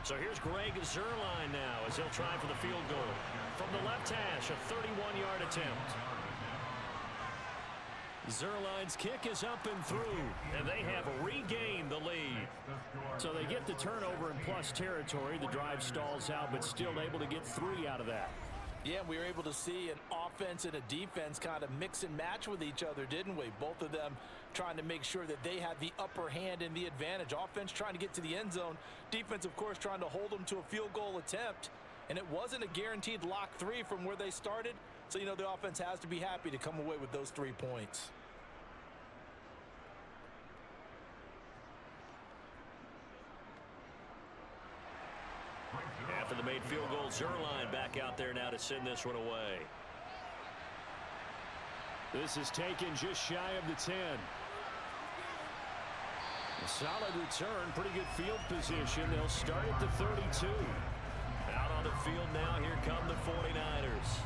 So here's Greg Zuerlein now as he'll try for the field goal. From the left hash, a 31-yard attempt. Zuerlein's kick is up and through, and they have regained the lead. So they get the turnover in plus territory. The drive stalls out, but still able to get 3 out of that. Yeah, we were able to see an offense and a defense kind of mix and match with each other, didn't we? Both of them trying to make sure that they had the upper hand and the advantage. Offense trying to get to the end zone. Defense, of course, trying to hold them to a field goal attempt. And it wasn't a guaranteed lock 3 from where they started. So, you know, the offense has to be happy to come away with those 3 points. After the made field goal, Zuerlein back out there now to send this one away. This is taken just shy of the 10. A solid return, pretty good field position. They'll start at the 32. Out on the field now, here come the 49ers.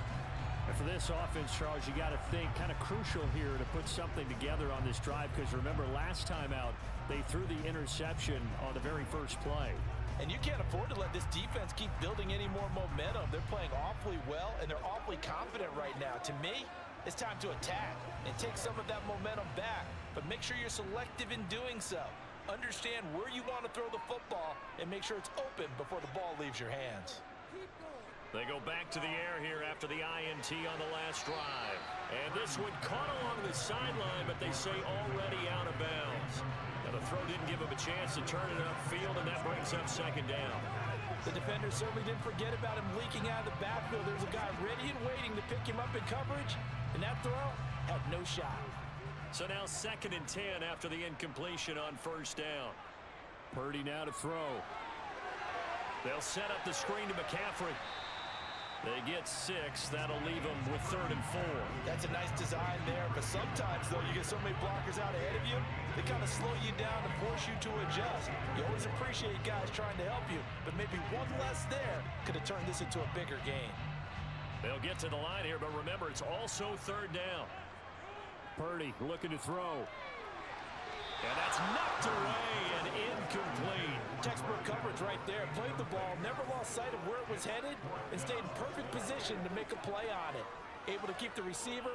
And for this offense, Charles, you got to think kind of crucial here to put something together on this drive, because remember last time out, they threw the interception on the very first play. And you can't afford to let this defense keep building any more momentum. They're playing awfully well, and they're awfully confident right now. To me, it's time to attack and take some of that momentum back. But make sure you're selective in doing so. Understand where you want to throw the football and make sure it's open before the ball leaves your hands. They go back to the air here after the INT on the last drive. And this one caught along the sideline, but they say already out of bounds. Now the throw didn't give him a chance to turn it upfield, and that brings up 2nd down. The defender certainly didn't forget about him leaking out of the backfield. There's a guy ready and waiting to pick him up in coverage, and that throw had no shot. So now 2nd and 10 after the incompletion on 1st down. Purdy now to throw. They'll set up the screen to McCaffrey. They get 6. That'll leave them with 3rd and 4. That's a nice design there, but sometimes, though, you get so many blockers out ahead of you, they kind of slow you down and force you to adjust. You always appreciate guys trying to help you, but maybe one less there could have turned this into a bigger game. They'll get to the line here, but remember, it's also 3rd down. Purdy looking to throw. And that's knocked away and incomplete. Textbook coverage right there. Played the ball, never lost sight of where it was headed, and stayed in perfect position to make a play on it. Able to keep the receiver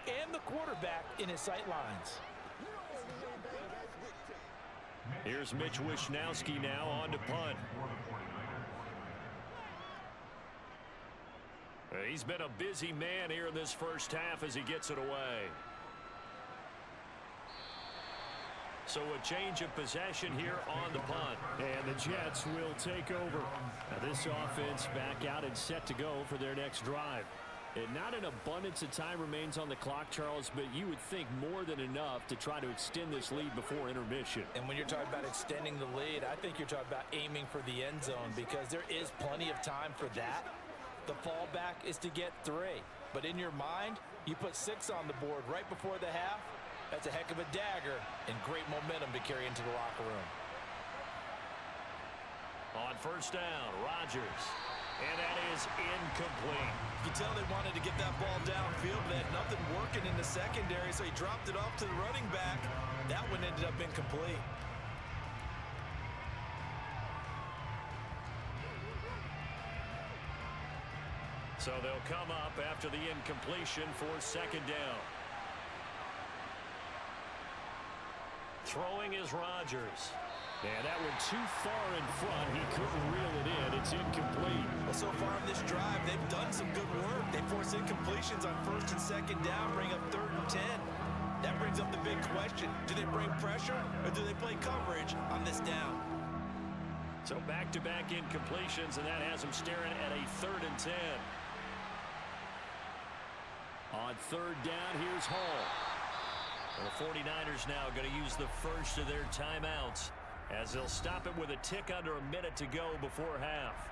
and the quarterback in his sight lines. Here's Mitch Wishnowski now on to punt. He's been a busy man here in this first half as he gets it away. So a change of possession here on the punt. And the Jets will take over. Now this offense back out and set to go for their next drive. And not an abundance of time remains on the clock, Charles, but you would think more than enough to try to extend this lead before intermission. And when you're talking about extending the lead, I think you're talking about aiming for the end zone because there is plenty of time for that. The fallback is to get 3. But in your mind, you put 6 on the board right before the half. That's a heck of a dagger and great momentum to carry into the locker room. On first down, Rodgers. And that is incomplete. You can tell they wanted to get that ball downfield, but they had nothing working in the secondary, so he dropped it off to the running back. That one ended up incomplete. So they'll come up after the incompletion for 2nd down. Throwing is Rodgers. And that one too far in front. He couldn't reel it in. It's incomplete. Well, so far in this drive, they've done some good work. They force incompletions on 1st and 2nd down, bring up 3rd and 10. That brings up the big question. Do they bring pressure or do they play coverage on this down? So back-to-back incompletions, and that has them staring at a 3rd and 10. On 3rd down, here's Hall. The 49ers now going to use the first of their timeouts as they'll stop it with a tick under a minute to go before half.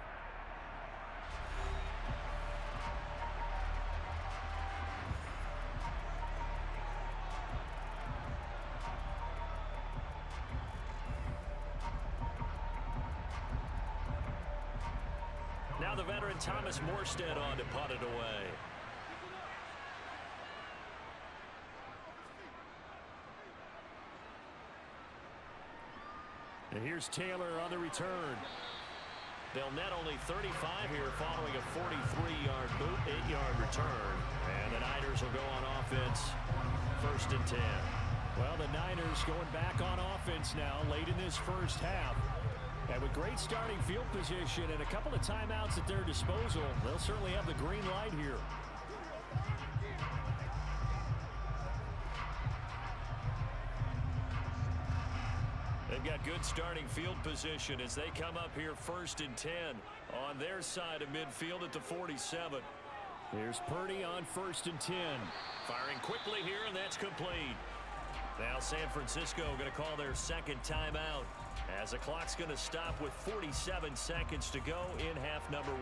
Now the veteran Thomas Morstead on to punt it away. And here's Taylor on the return. They'll net only 35 here following a 43-yard boot, 8-yard return. And the Niners will go on offense, 1st and 10. Well, the Niners going back on offense now late in this first half. And with great starting field position and a couple of timeouts at their disposal, they'll certainly have the green light here. They've got good starting field position as they come up here 1st and 10 on their side of midfield at the 47. Here's Purdy on 1st and 10. Firing quickly here, and that's complete. Now San Francisco going to call their 2nd timeout as the clock's going to stop with 47 seconds to go in half number 1.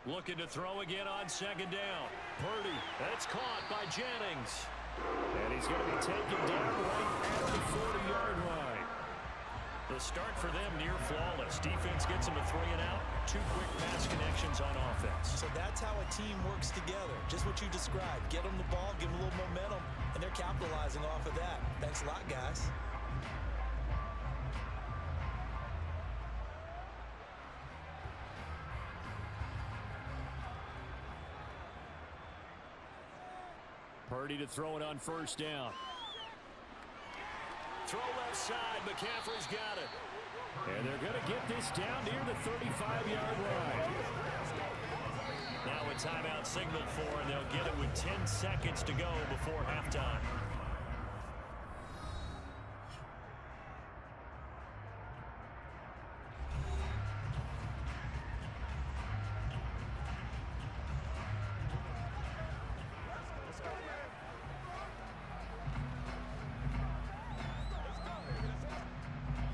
Looking to throw again on 2nd down. Purdy, that's caught by Jennings. And he's going to be taken down right at the 40-yard line. The start for them near flawless. Defense gets them a 3 and out. 2 quick pass connections on offense. So that's how a team works together. Just what you described. Get them the ball, give them a little momentum, and they're capitalizing off of that. Thanks a lot, guys. Purdy to throw it on 1st down. Throw left side. McCaffrey's got it. And they're going to get this down near the 35-yard line. Now a timeout signaled for, and they'll get it with 10 seconds to go before halftime.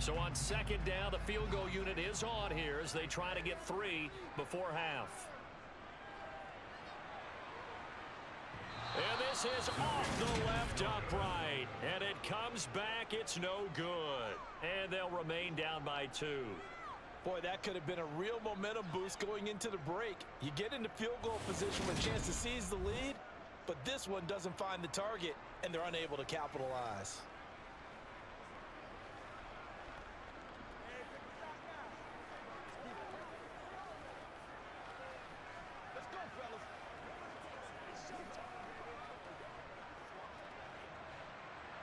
So on second down, the field goal unit is on here as they try to get 3 before half. And this is off the left upright. And it comes back. It's no good. And they'll remain down by 2. Boy, that could have been a real momentum boost going into the break. You get into field goal position with a chance to seize the lead, but this one doesn't find the target, and they're unable to capitalize. Let's go, fellas.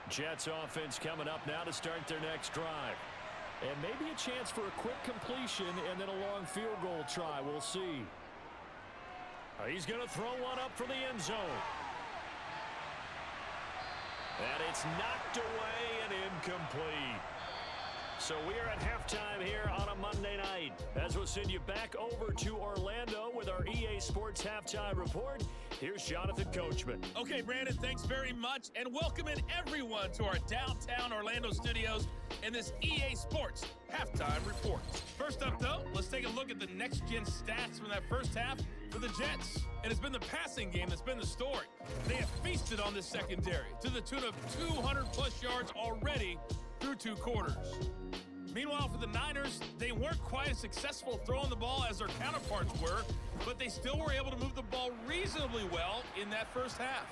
Jets offense coming up now to start their next drive. And maybe a chance for a quick completion and then a long field goal try. We'll see. He's going to throw one up for the end zone. And it's knocked away and incomplete. So we are at halftime here on a Monday night, as we'll send you back over to Orlando with our EA Sports Halftime Report. Here's Jonathan Coachman. Okay, Brandon, thanks very much, and welcome in everyone to our downtown Orlando studios and this EA Sports Halftime Report. First up, though, let's take a look at the next-gen stats from that first half for the Jets. And it's been the passing game that's been the story. They have feasted on this secondary to the tune of 200-plus yards already through 2 quarters. Meanwhile, for the Niners, they weren't quite as successful throwing the ball as their counterparts were, but they still were able to move the ball reasonably well in that first half.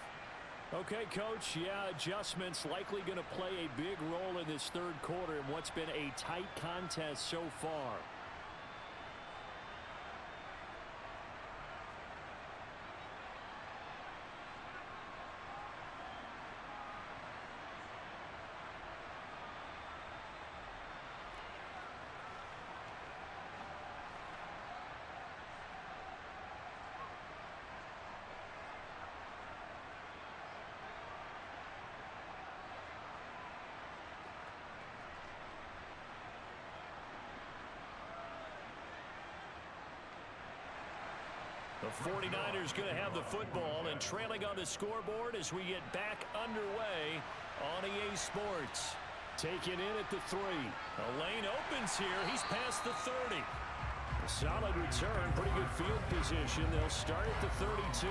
Okay, Coach, yeah, adjustments likely going to play a big role in this third quarter in what's been a tight contest so far. The 49ers going to have the football and trailing on the scoreboard as we get back underway on EA Sports. Taken in at the 3. The lane opens here. He's past the 30. A solid return. Pretty good field position. They'll start at the 32.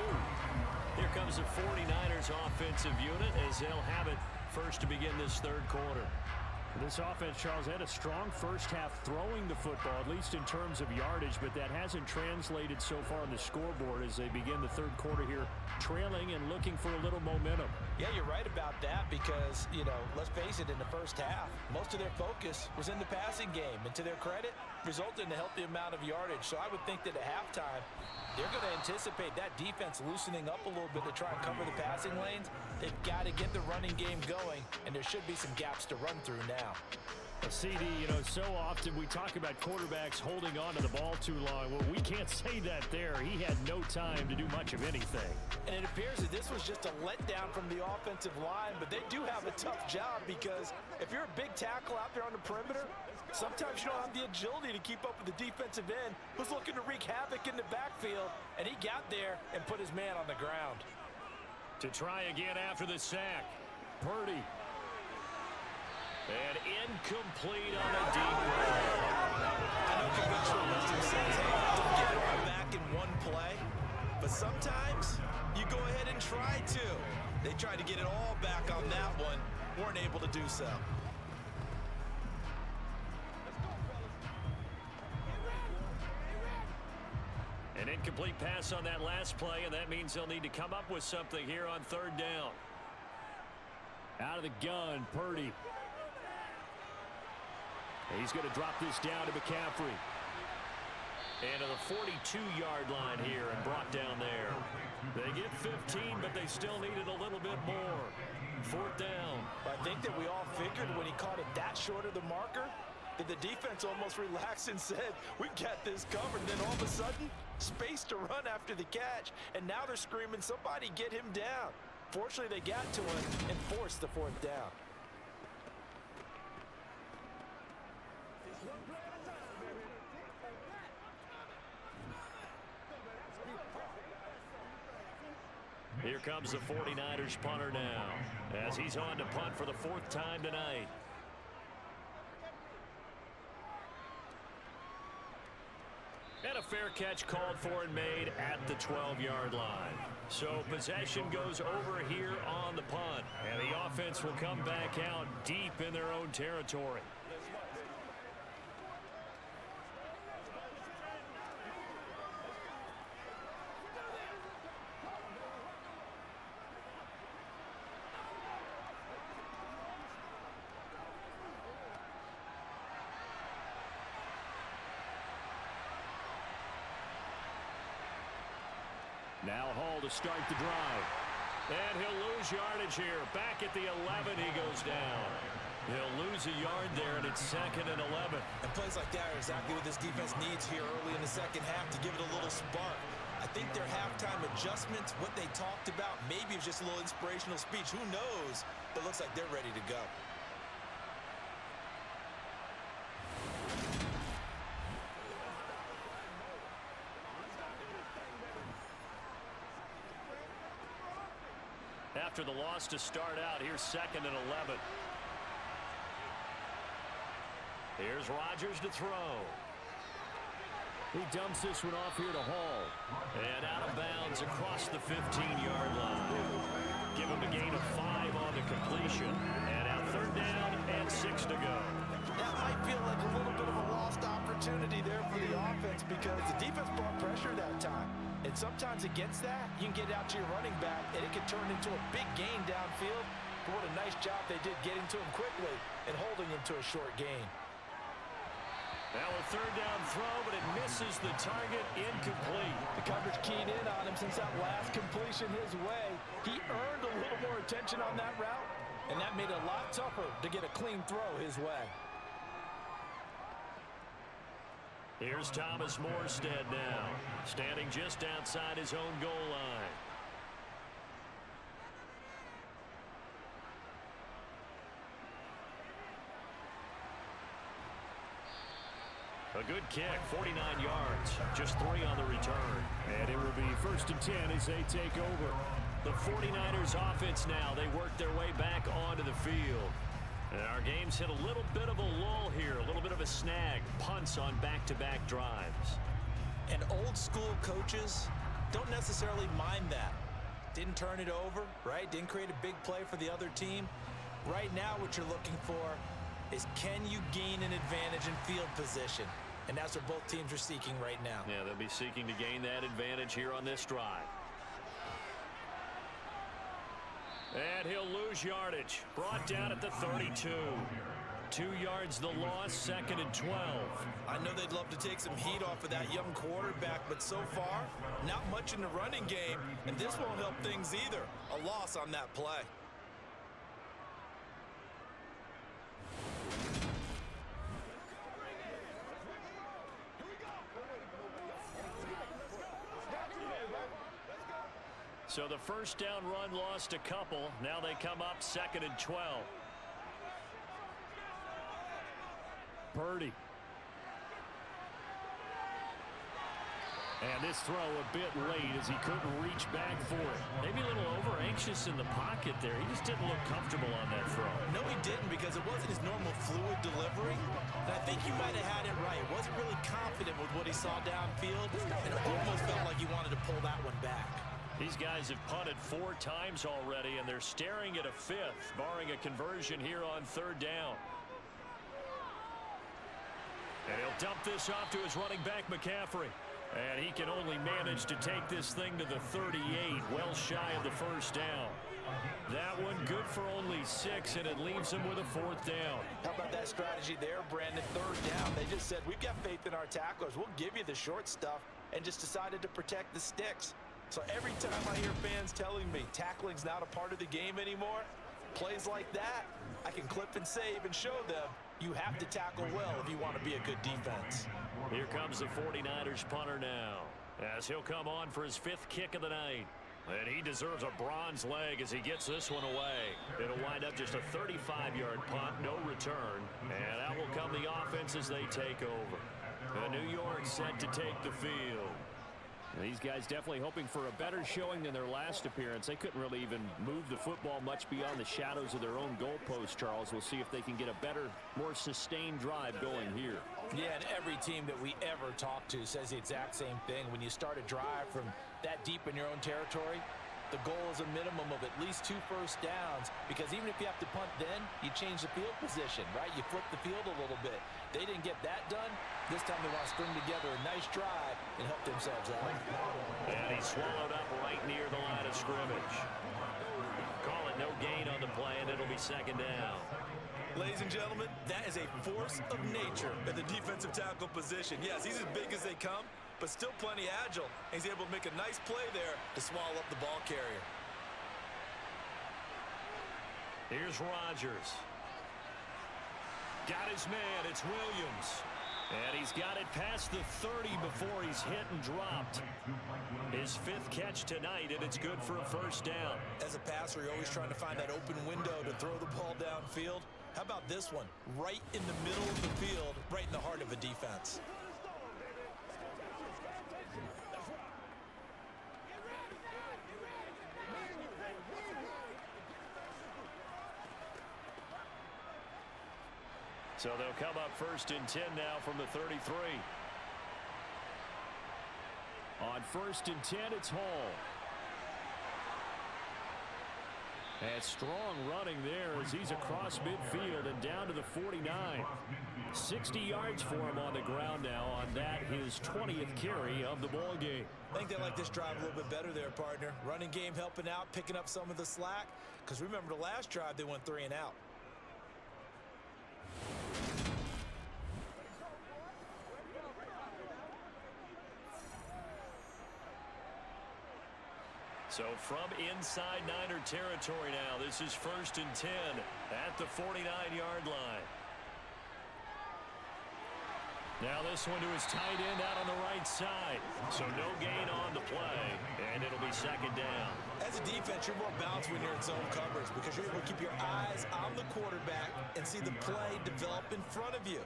Here comes the 49ers offensive unit as they'll have it first to begin this third quarter. This offense, Charles, had a strong first half throwing the football, at least in terms of yardage, but that hasn't translated so far on the scoreboard as they begin the third quarter here, trailing and looking for a little momentum. Yeah, you're right about that because, let's face it, in the first half, most of their focus was in the passing game. And to their credit, resulted in a healthy amount of yardage. So I would think that at halftime, they're going to anticipate that defense loosening up a little bit to try and cover the passing lanes. They've got to get the running game going, and there should be some gaps to run through now. CD, so often we talk about quarterbacks holding on to the ball too long. Well, we can't say that there. He had no time to do much of anything. And it appears that this was just a letdown from the offensive line, but they do have a tough job because if you're a big tackle out there on the perimeter, sometimes you don't have the agility to keep up with the defensive end who's looking to wreak havoc in the backfield, and he got there and put his man on the ground. To try again after the sack, Purdy. And incomplete on a deep ball. I know conventional wisdom says, hey, don't get it all back in one play. But sometimes you go ahead and try to. They tried to get it all back on that one. Weren't able to do so. An incomplete pass on that last play, and that means they'll need to come up with something here on third down. Out of the gun, Purdy. He's going to drop this down to McCaffrey. And to the 42-yard line here and brought down there. They get 15, but they still needed a little bit more. Fourth down. I think that we all figured when he caught it that short of the marker that the defense almost relaxed and said, we got this covered. And then all of a sudden, space to run after the catch. And now they're screaming, somebody get him down. Fortunately, they got to him and forced the fourth down. Here comes the 49ers punter now as he's on to punt for the 4th time tonight. And a fair catch called for and made at the 12-yard line. So possession goes over here on the punt. And the offense will come back out deep in their own territory. Now Hall to start the drive. And he'll lose yardage here. Back at the 11, he goes down. He'll lose a yard there, and it's 2nd and 11. And plays like that are exactly what this defense needs here early in the second half to give it a little spark. I think their halftime adjustments, what they talked about, maybe it's just a little inspirational speech. Who knows? But it looks like they're ready to go. After the loss to start out, here's 2nd and 11. Here's Rodgers to throw. He dumps this one off here to Hall. And out of bounds across the 15-yard line. Give him a gain of 5 on the completion. And now 3rd down and 6 to go. That might feel like a little bit of a lost opportunity there for the offense because the defense brought pressure that time. And sometimes against that, you can get out to your running back, and it can turn into a big gain downfield. But what a nice job they did getting to him quickly and holding him to a short gain. Now a 3rd down throw, but it misses the target, incomplete. The coverage keyed in on him since that last completion his way. He earned a little more attention on that route, and that made it a lot tougher to get a clean throw his way. Here's Thomas Morstead now, standing just outside his own goal line. A good kick, 49 yards, just 3 on the return. And it will be 1st and 10 as they take over. The 49ers offense now, they work their way back onto the field. And our game's hit a little bit of a lull here, a little bit of a snag. Punts on back-to-back drives. And old school coaches don't necessarily mind that. Didn't turn it over, right? Didn't create a big play for the other team. Right now what you're looking for is can you gain an advantage in field position? And that's what both teams are seeking right now. Yeah, they'll be seeking to gain that advantage here on this drive. And he'll lose yardage. Brought down at the 32. 2 yards the loss, 2nd and 12. I know they'd love to take some heat off of that young quarterback, but so far, not much in the running game, and this won't help things either. A loss on that play. So the 1st down run lost a couple. Now they come up 2nd and 12. Purdy. And this throw a bit late as he couldn't reach back for it. Maybe a little over anxious in the pocket there. He just didn't look comfortable on that throw. No, he didn't, because it wasn't his normal fluid delivery. And I think he might have had it right. Wasn't really confident with what he saw downfield, and it almost felt like he wanted to pull that one back. These guys have punted 4 times already, and they're staring at a 5th, barring a conversion here on 3rd down. And he'll dump this off to his running back, McCaffrey. And he can only manage to take this thing to the 38, well shy of the 1st down. That one good for only 6, and it leaves him with a 4th down. How about that strategy there, Brandon? 3rd down, they just said, we've got faith in our tacklers. We'll give you the short stuff, and just decided to protect the sticks. So every time I hear fans telling me tackling's not a part of the game anymore, plays like that, I can clip and save and show them you have to tackle well if you want to be a good defense. Here comes the 49ers punter now, as he'll come on for his 5th kick of the night. And he deserves a bronze leg as he gets this one away. It'll wind up just a 35-yard punt, no return. And out will come the offense as they take over. And New York set to take the field. These guys definitely hoping for a better showing than their last appearance. They couldn't really even move the football much beyond the shadows of their own goalpost, Charles. We'll see if they can get a better, more sustained drive going here. Yeah, and Every team that we ever talk to says the exact same thing. When you start a drive from that deep in your own territory, the goal is a minimum of at least 2 first downs, because even if you have to punt then, you change the field position, right? You flip the field a little bit. They didn't get that done. This time they want to string together a nice drive and help themselves out. And he's swallowed up right near the line of scrimmage. Call it no gain on the play, and it'll be second down. Ladies and gentlemen, that is a force of nature at the defensive tackle position. Yes, he's as big as they come, but still plenty agile. He's able to make a nice play there to swallow up the ball carrier. Here's Rodgers. Got his man. It's Williams. And he's got it past the 30 before he's hit and dropped. His 5th catch tonight, and it's good for a first down. As a passer, you're always trying to find that open window to throw the ball downfield. How about this one? Right in the middle of the field, right in the heart of a defense. So they'll come up 1st and 10 now from the 33. On 1st and 10, it's Hall. And strong running there as he's across midfield and down to the 49. 60 yards for him on the ground now on that, his 20th carry of the ball game. I think they like this drive a little bit better there, partner. Running game helping out, picking up some of the slack. Because remember, the last drive, they went 3 and out. So from inside Niner territory now, this is 1st and 10 at the 49-yard line. Now this one to his tight end out on the right side. So no gain on the play, and it'll be second down. As a defense, you're more balanced when you're in zone coverage because you're able to keep your eyes on the quarterback and see the play develop in front of you.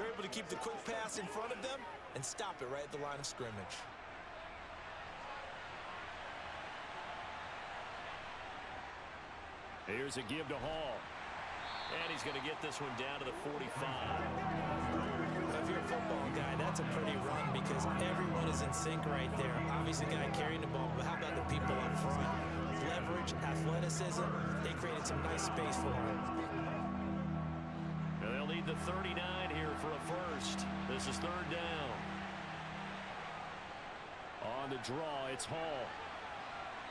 They're able to keep the quick pass in front of them and stop it right at the line of scrimmage. Here's a give to Hall. And he's going to get this one down to the 45. If you're a football guy, that's a pretty run because everyone is in sync right there. Obviously, the guy carrying the ball, but how about the people up front? Leverage, athleticism, they created some nice space for him. Now they'll need the 39 here for a first. This is 3rd down. On the draw, it's Hall.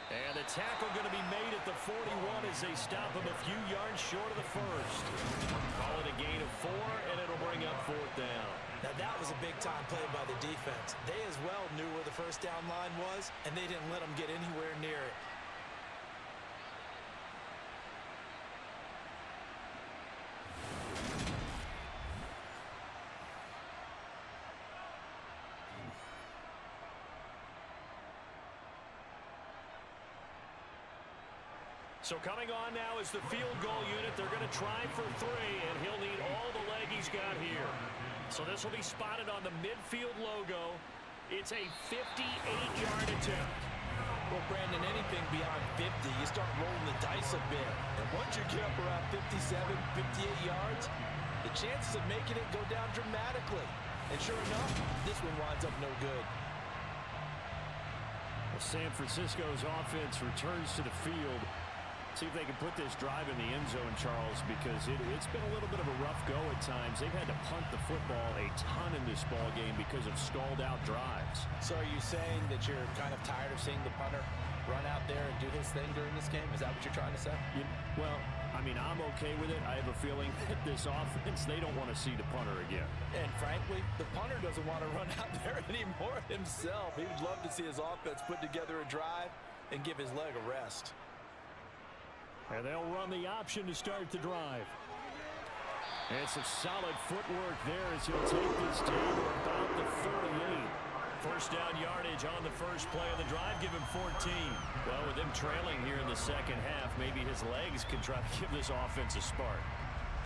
And the tackle going to be made at the 41 as they stop him a few yards short of the first. Call it a gain of 4, and it'll bring up 4th down. Now that was a big-time play by the defense. They as well knew where the first down line was, and they didn't let them get anywhere near it. So coming on now is the field goal unit. They're going to try for 3, and he'll need all the leg he's got here. So this will be spotted on the midfield logo. It's a 58-yard attempt. Well, Brandon, anything beyond 50, you start rolling the dice a bit. And once you get up around 57, 58 yards, the chances of making it go down dramatically. And sure enough, this one winds up no good. Well, San Francisco's offense returns to the field. See if they can put this drive in the end zone, Charles, because it's been a little bit of a rough go at times. They've had to punt the football a ton in this ball game because of stalled-out drives. So are you saying that you're kind of tired of seeing the punter run out there and do his thing during this game? Is that what you're trying to say? Well, I mean, I'm okay with it. I have a feeling that this offense, they don't want to see the punter again. And frankly, the punter doesn't want to run out there anymore himself. He would love to see his offense put together a drive and give his leg a rest. And they'll run the option to start the drive. And some solid footwork there as he'll take this down to about the 48. First down yardage on the first play of the drive, give him 14. Well, with them trailing here in the second half, maybe his legs can try to give this offense a spark.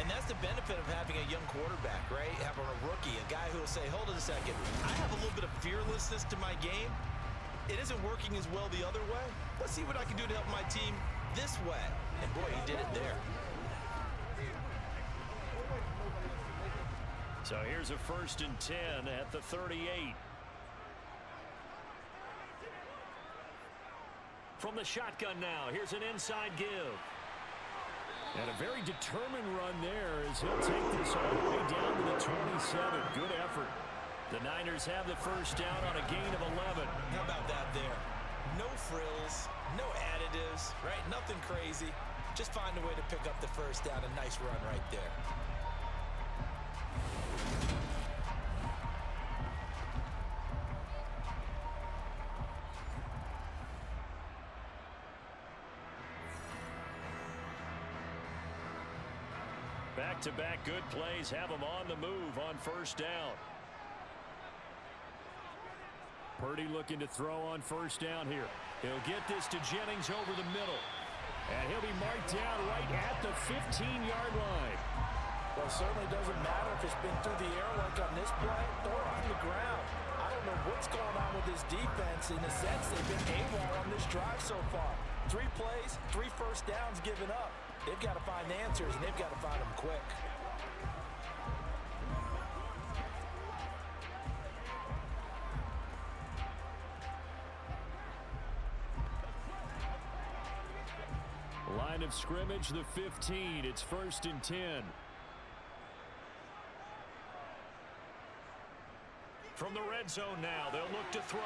And that's the benefit of having a young quarterback, right? Having a rookie, a guy who will say, hold it a second, I have a little bit of fearlessness to my game. It isn't working as well the other way. Let's see what I can do to help my team this way. And boy, he did it there. So here's a 1st and 10 at the 38. From the shotgun now, here's an inside give. And a very determined run there as he'll take this all the way down to the 27. Good effort. The Niners have the 1st down on a gain of 11. How about that there? No frills, no additives, right? Nothing crazy. Just find a way to pick up the 1st down. A nice run right there. Back-to-back good plays have him on the move on 1st down. Purdy looking to throw on 1st down here. He'll get this to Jennings over the middle. And he'll be marked down right at the 15-yard line. Well, it certainly doesn't matter if it's been through the air like on this play or on the ground. I don't know what's going on with this defense. In a sense, they've been AWOL on this drive so far. 3 plays, 3 1st downs given up. They've got to find answers, and they've got to find them quick. Line of scrimmage, the 15. It's 1st and 10. From the red zone now, they'll look to throw.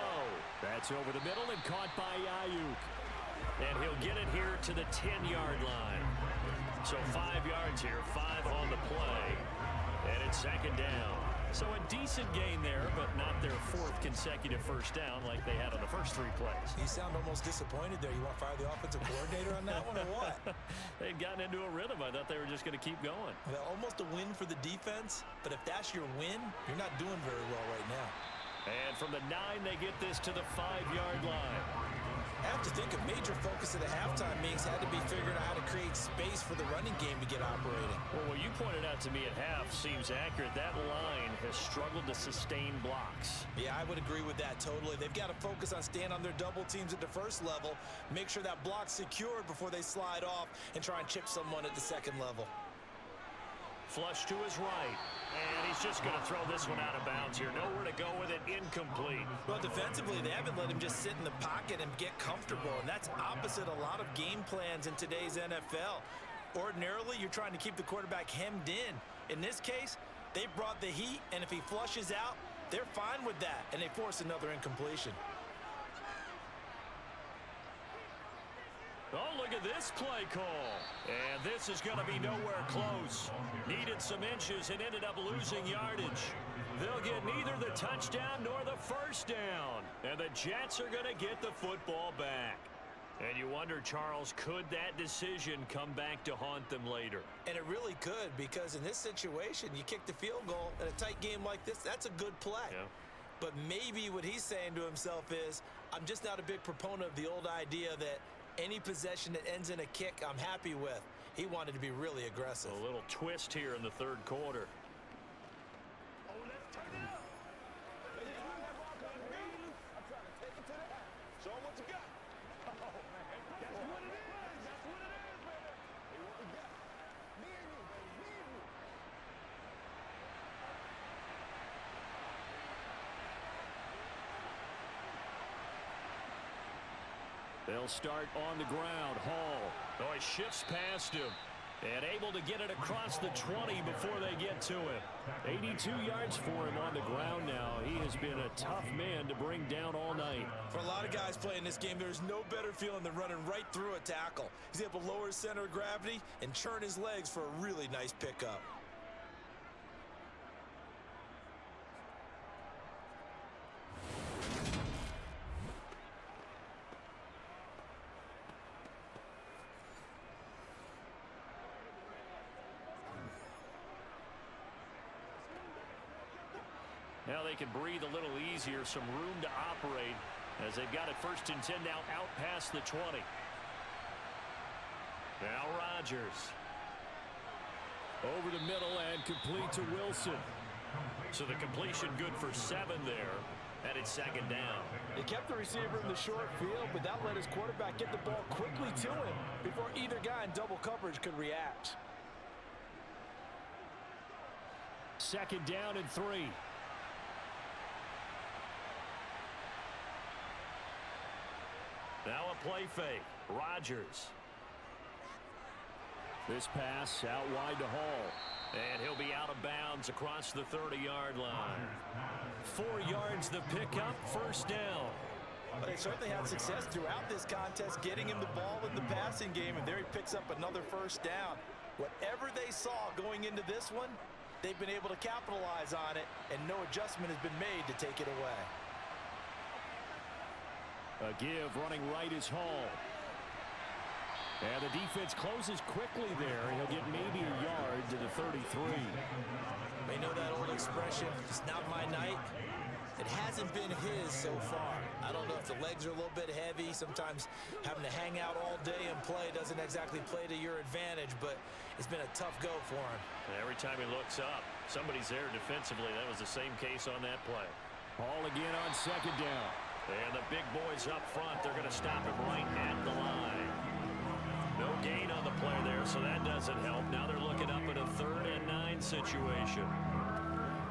That's over the middle and caught by Ayuk. And he'll get it here to the 10-yard line. So 5 yards here, 5 on the play. And it's 2nd down. So a decent gain there, but not their 4th consecutive 1st down like they had on the first 3 plays. You sound almost disappointed there. You want to fire the offensive coordinator on that one or what? They'd gotten into a rhythm. I thought they were just going to keep going. Well, almost a win for the defense, but if that's your win, you're not doing very well right now. And from the 9, they get this to the 5-yard line. I have to think a major focus of the halftime meetings had to be figuring out how to create space for the running game to get operating. Well, what you pointed out to me at half seems accurate. That line has struggled to sustain blocks. Yeah, I would agree with that totally. They've got to focus on staying on their double teams at the 1st level, make sure that block's secured before they slide off and try and chip someone at the 2nd level. Flush to his right. And he's just going to throw this one out of bounds here. Nowhere to go with it. Incomplete. Well, defensively, they haven't let him just sit in the pocket and get comfortable, and that's opposite a lot of game plans in today's NFL. Ordinarily, you're trying to keep the quarterback hemmed in. In this case, they brought the heat, and if he flushes out, they're fine with that, and they force another incompletion. Oh, look at this play call. And this is going to be nowhere close. Needed some inches and ended up losing yardage. They'll get neither the touchdown nor the 1st down. And the Jets are going to get the football back. And you wonder, Charles, could that decision come back to haunt them later? And it really could, because in this situation, you kick the field goal in a tight game like this, that's a good play. Yeah. But maybe what he's saying to himself is, I'm just not a big proponent of the old idea that any possession that ends in a kick, I'm happy with. He wanted to be really aggressive. A little twist here in the 3rd quarter. Oh, let's turn it up. Let's run that ball, baby. I'm trying to take it to the house. Show him what you got. Oh, man. That's what it is. That's what it is, baby. Hey, what we got? Me and you, baby. Me and you. They'll start on the ground. Hall. Oh, he shifts past him. And able to get it across the 20 before they get to him. 82 yards for him on the ground now. He has been a tough man to bring down all night. For a lot of guys playing this game, there's no better feeling than running right through a tackle. He's able to lower his center of gravity and churn his legs for a really nice pickup. Now they can breathe a little easier, some room to operate as they've got it 1st and 10 now out past the 20. Now Rodgers. Over the middle and complete to Wilson. So the completion good for 7 there, and it's 2nd down. He kept the receiver in the short field, but that let his quarterback get the ball quickly to him before either guy in double coverage could react. 2nd down and 3. Now a play fake. Rodgers. This pass out wide to Hall. And he'll be out of bounds across the 30-yard line. 4 yards the pickup, 1st down. But they certainly had success throughout this contest getting him the ball in the passing game, and there he picks up another 1st down. Whatever they saw going into this one, they've been able to capitalize on it, and no adjustment has been made to take it away. A give running right is Hall. And the defense closes quickly there. He'll get maybe a yard to the 33. They know that old expression, it's not my night. It hasn't been his so far. I don't know if the legs are a little bit heavy. Sometimes having to hang out all day and play doesn't exactly play to your advantage, but it's been a tough go for him. And every time he looks up, somebody's there defensively. That was the same case on that play. Hall again on 2nd down. And the big boys up front, they're going to stop him right at the line. No gain on the play there, so that doesn't help. Now they're looking up at a 3rd and 9 situation.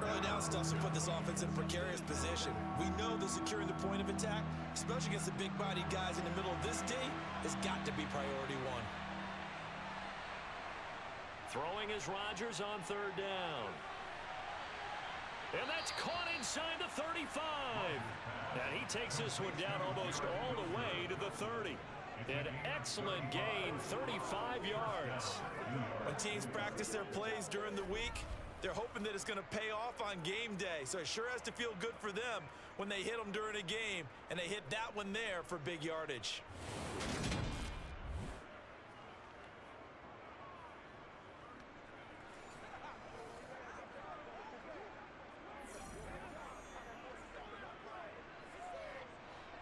Early down stuff will put this offense in a precarious position. We know that securing the point of attack, especially against the big-bodied guys in the middle of this D, has got to be priority 1. Throwing is Rodgers on 3rd down. And that's caught inside the 35. And he takes this one down almost all the way to the 30. An excellent gain, 35 yards. When teams practice their plays during the week, they're hoping that it's going to pay off on game day. So it sure has to feel good for them when they hit them during a game, and they hit that one there for big yardage.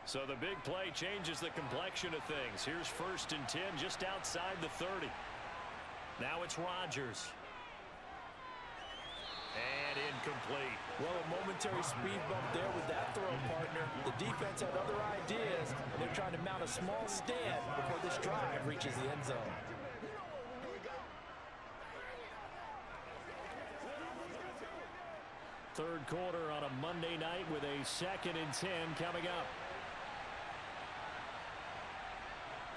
So the big play changes the complexion of things. Here's 1st and 10 just outside the 30. Now it's Rodgers. And incomplete. Well, a momentary speed bump there with that throw, partner. The defense had other ideas, and they're trying to mount a small stand before this drive reaches the end zone. Third quarter on a Monday night with a 2nd and 10 coming up.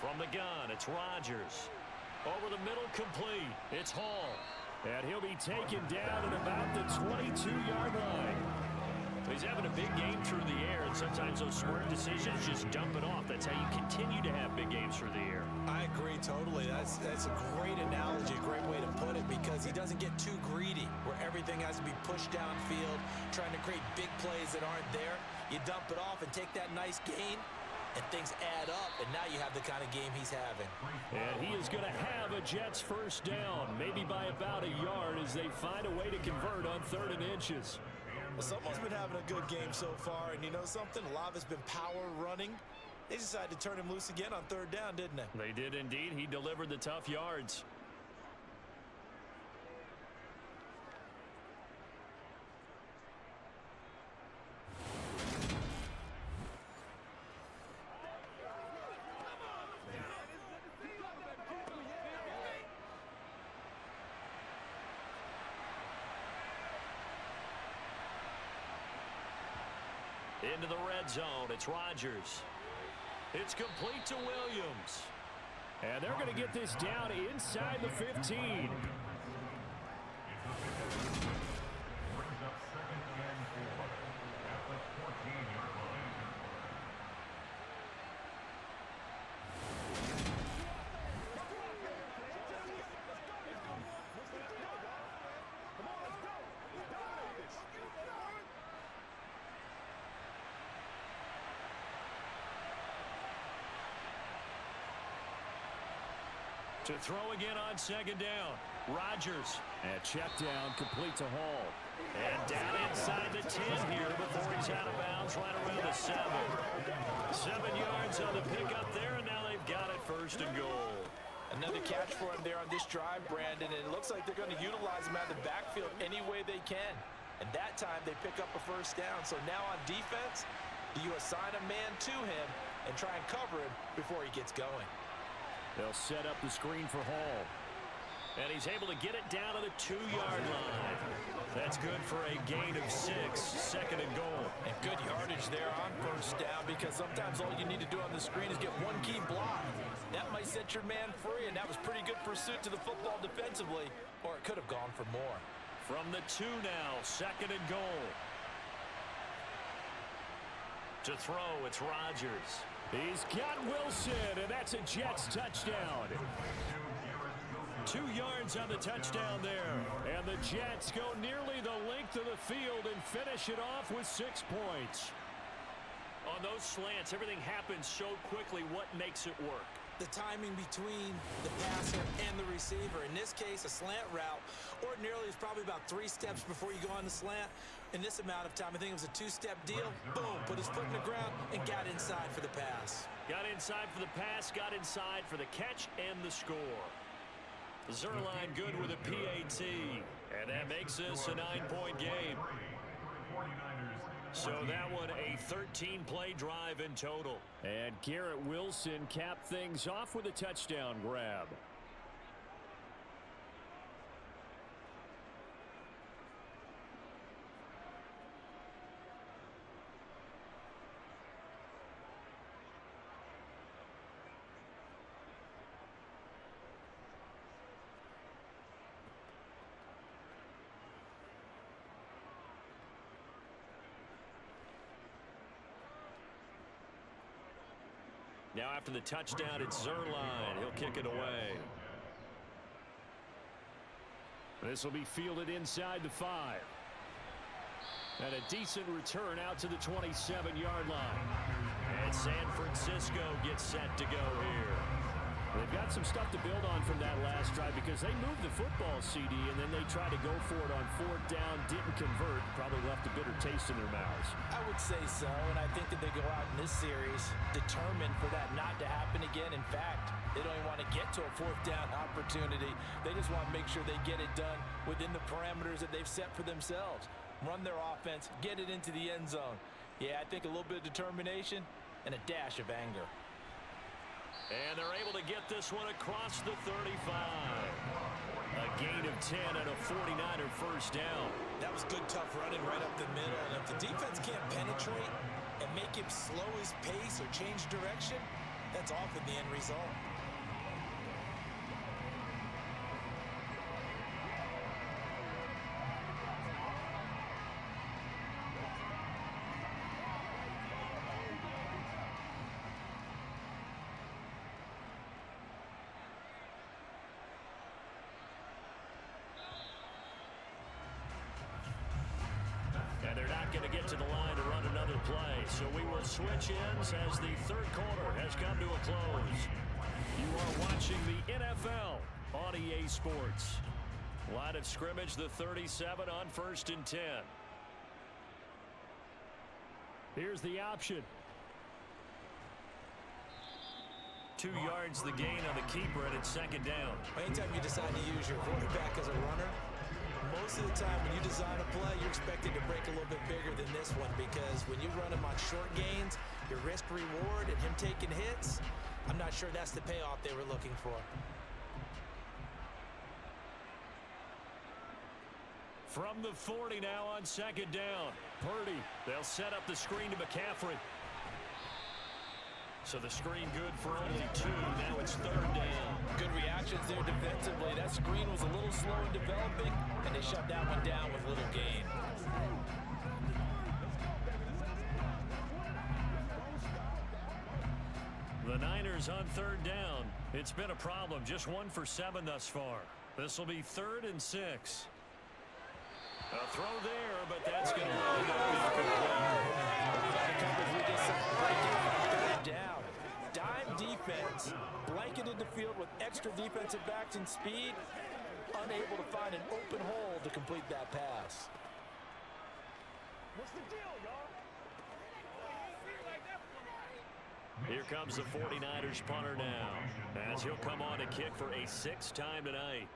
From the gun, it's Rodgers. Over the middle, complete. It's Hall. And he'll be taken down at about the 22-yard line. He's having a big game through the air, and sometimes those smart decisions just dump it off. That's how you continue to have big games through the air. I agree totally. That's a great analogy, a great way to put it, because he doesn't get too greedy where everything has to be pushed downfield, trying to create big plays that aren't there. You dump it off and take that nice gain, and things add up, and now you have the kind of game he's having. And he is going to have a Jets 1st down, maybe by about a yard as they find a way to convert on 3rd and inches. Well, someone's been having a good game so far, and you know something? A lot of it's been power running. They decided to turn him loose again on 3rd down, didn't they? They did indeed. He delivered the tough yards. Into the red zone, it's Rodgers. It's complete to Williams. And they're going to get this down inside the 15. To throw again on 2nd down. Rodgers. And check down complete to Hall. And down inside the 10 here before he's out of bounds right around the 7. 7 yards on the pickup there, and now they've got it 1st and goal. Another catch for him there on this drive, Brandon, and it looks like they're going to utilize him out of the backfield any way they can. And that time they pick up a 1st down. So now on defense, do you assign a man to him and try and cover him before he gets going? They'll set up the screen for Hall. And he's able to get it down to the 2-yard line. That's good for a gain of 6, 2nd and goal. And good yardage there on first down, because sometimes all you need to do on the screen is get one key block. That might set your man free, and that was pretty good pursuit to the football defensively, or it could have gone for more. From the 2 now, 2nd and goal. To throw, it's Rodgers. He's got Wilson, and that's a Jets touchdown. 2 yards on the touchdown there. And the Jets go nearly the length of the field and finish it off with 6 points. On those slants, everything happens so quickly. What makes it work? The timing between the passer and the receiver. In this case, a slant route ordinarily is probably about 3 steps before you go on the slant. In this amount of time, I think it was a 2-step deal. Boom, put his foot in the ground and got inside for the pass. Got inside for the pass, got inside for the catch and the score. Zerline good with a PAT, and that makes this a 9-point game. So that one a 13-play drive in total. And Garrett Wilson capped things off with a touchdown grab. Now after the touchdown, it's Zerline. He'll kick it away. This will be fielded inside the 5. And a decent return out to the 27-yard line. And San Francisco gets set to go here. They've got some stuff to build on from that last drive, because they moved the football, CD, and then they tried to go for it on 4th down, didn't convert, probably left a bitter taste in their mouths. I would say so, and I think that they go out in this series determined for that not to happen again. In fact, they don't even want to get to a 4th down opportunity. They just want to make sure they get it done within the parameters that they've set for themselves. Run their offense, get it into the end zone. Yeah, I think a little bit of determination and a dash of anger. And they're able to get this one across the 35. A gain of 10 and a 49er first down. That was good, tough running right up the middle. And if the defense can't penetrate and make him slow his pace or change direction, that's often the end result. And they're not going to get to the line to run another play. So we will switch ends as the 3rd quarter has come to a close. You are watching the NFL on EA Sports. Line of scrimmage, the 37 on 1st and 10. Here's the option. 2 yards the gain on the keeper, and it's 2nd down. Anytime you decide to use your quarterback as a runner, most of the time when you design a play, you're expected to break a little bit bigger than this one, because when you run him on short gains, your risk reward and him taking hits, I'm not sure that's the payoff they were looking for. From the 40 now on 2nd down. Purdy, they'll set up the screen to McCaffrey. So the screen good for only 2. Now it's 3rd down. Good reactions there defensively. That screen was a little slow in developing, and they shut that one down with little gain. The Niners on 3rd down. It's been a problem. Just 1 for 7 thus far. This will be 3rd and 6. A throw there, but that's going to wind up incomplete. Down. Dime defense, blanketed the field with extra defensive backs and speed, unable to find an open hole to complete that pass. What's the deal, y'all? Here comes the 49ers punter now, as he'll come on to kick for a 6th time tonight.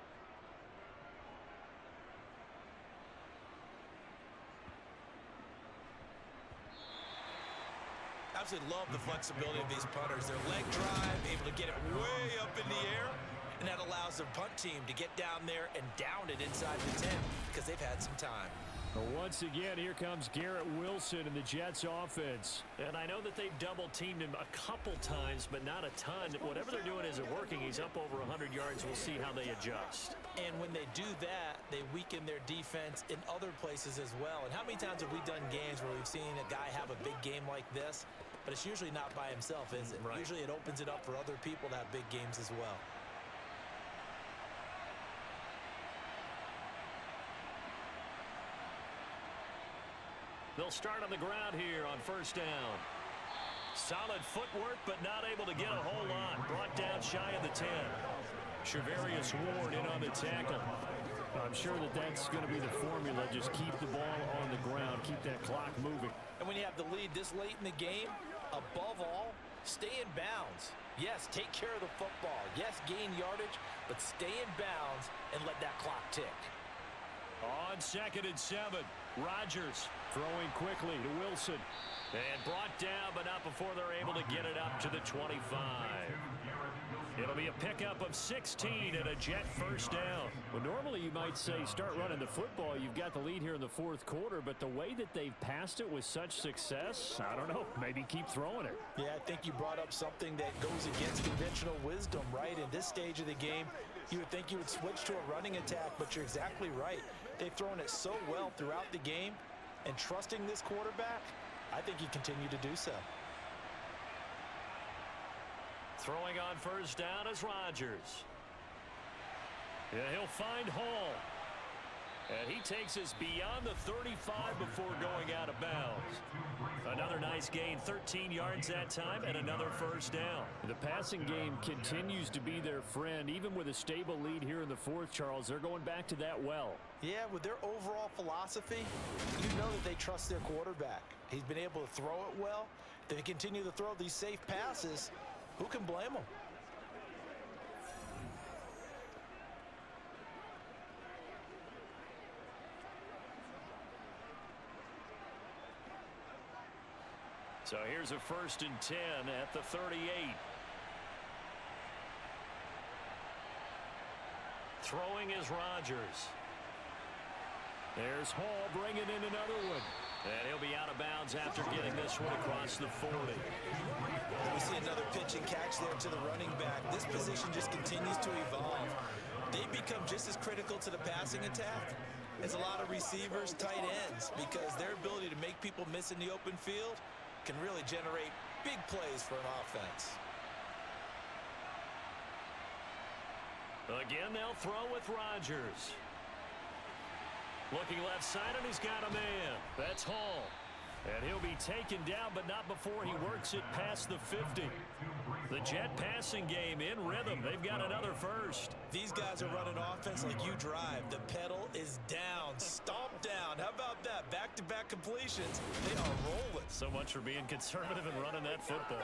Absolutely love the flexibility of these punters. Their leg drive, able to get it way up in the air And that allows the punt team to get down there and down it inside the 10 because they've had some time. Well, once again, here comes Garrett Wilson in the Jets offense. And I know that they've double-teamed him a couple times, but not a ton. Whatever they're doing isn't working. He's up over 100 yards. We'll see how they adjust. And when they do that, they weaken their defense in other places as well. And how many times have we done games where we've seen a guy have a big game like this, but it's usually not by himself, is it? Right. Usually it opens it up for other people to have big games as well. They'll start on the ground here on first down. Solid footwork, but not able to get a whole lot. Brought down shy of the 10. Shavarius Ward in on the tackle. I'm sure that that's going to be the formula. Just keep the ball on the ground. Keep that clock moving. And when you have the lead this late in the game, above all, stay in bounds. Yes, take care of the football. Yes, gain yardage, but stay in bounds and let that clock tick. On 2nd and 7, Rodgers Throwing quickly to Wilson. and brought down, but not before they're able to get it up to the 25. It'll be a pickup of 16 and a Jet first down. Well, normally you might say start running the football. You've got the lead here in the fourth quarter, but the way that they've passed it with such success, I don't know, maybe keep throwing it. Yeah, I think you brought up something that goes against conventional wisdom, right? In this stage of the game, you would think you would switch to a running attack, but you're exactly right. They've thrown it so well throughout the game, and trusting this quarterback, I think you continue to do so. Throwing on first down is Rodgers. Yeah, he'll find Hall. And he takes us beyond the 35 before going out of bounds. Another nice gain, 13 yards that time, and another first down. The passing game continues to be their friend. Even with a stable lead here in the fourth, Charles, they're going back to that well. Yeah, with their overall philosophy, you know that they trust their quarterback. He's been able to throw it well. If they continue to throw these safe passes, who can blame them? So here's a 1st and 10 at the 38. Throwing is Rodgers. There's Hall bringing in another one. And he'll be out of bounds after getting this one across the 40. We see another pitch and catch there to the running back. This position just continues to evolve. They become just as critical to the passing attack as a lot of receivers, tight ends, because their ability to make people miss in the open field can really generate big plays for an offense. Again, they'll throw with Rodgers. Looking left side, and he's got a man. That's Hall. And he'll be taken down, but not before he works it past the 50. The Jet passing game in rhythm. They've got another first. These guys are running offense like you drive. The pedal is down, stomp down. How about that? Back-to-back completions. They are rolling. So much for being conservative and running that football.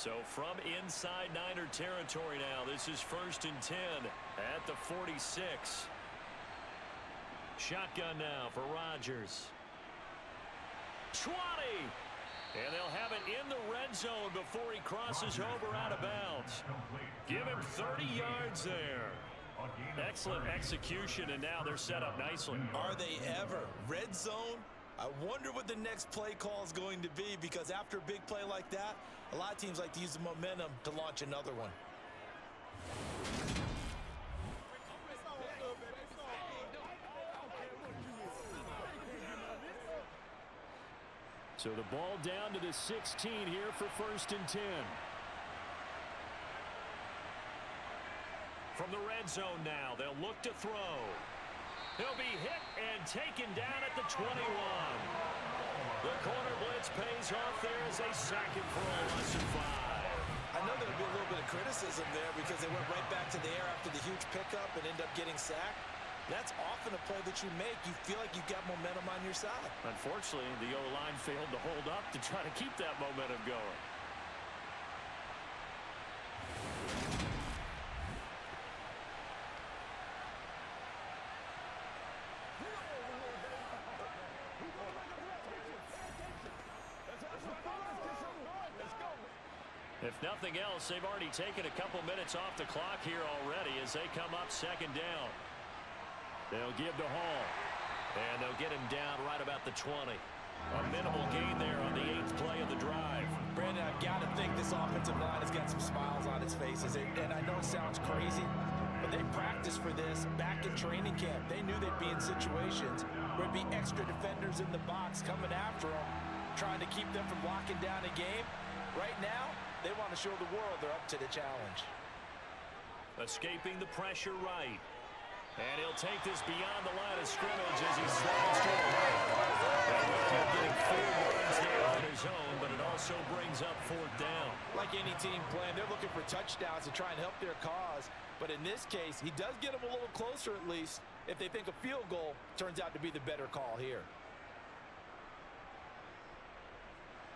So from inside Niner territory now, this is 1st and 10 at the 46. Shotgun now for Rodgers. 20! And they'll have it in the red zone before he crosses over out of bounds. Give him 30 yards there. Excellent execution, and now they're set up nicely. Are they ever? Red zone? I wonder what the next play call is going to be, because after a big play like that, a lot of teams like to use the momentum to launch another one. So the ball down to the 16 here for 1st and 10. From the red zone now, they'll look to throw. He'll be hit and taken down at the 21. The corner blitz pays off there as they sack him for a loss of 5. I know there'll be a little bit of criticism there because they went right back to the air after the huge pickup and end up getting sacked. That's often a play that you make. You feel like you've got momentum on your side. Unfortunately, the O-line failed to hold up to try to keep that momentum going. If nothing else, they've already taken a couple minutes off the clock here already as they come up second down. They'll give to Hall. And they'll get him down right about the 20. A minimal gain there on the 8th play of the drive. Brandon, I've got to think this offensive line has got some smiles on its faces. And I know it sounds crazy, but they practiced for this back in training camp. They knew they'd be in situations where it'd be extra defenders in the box coming after them, trying to keep them from locking down a game. Right now, they want to show the world they're up to the challenge. Escaping the pressure right. And he'll take this beyond the line of scrimmage as he slides to the right. And getting 4 yards there on his own, but it also brings up 4th down. Like any team playing, they're looking for touchdowns to try and help their cause. But in this case, he does get them a little closer at least if they think a field goal turns out to be the better call here.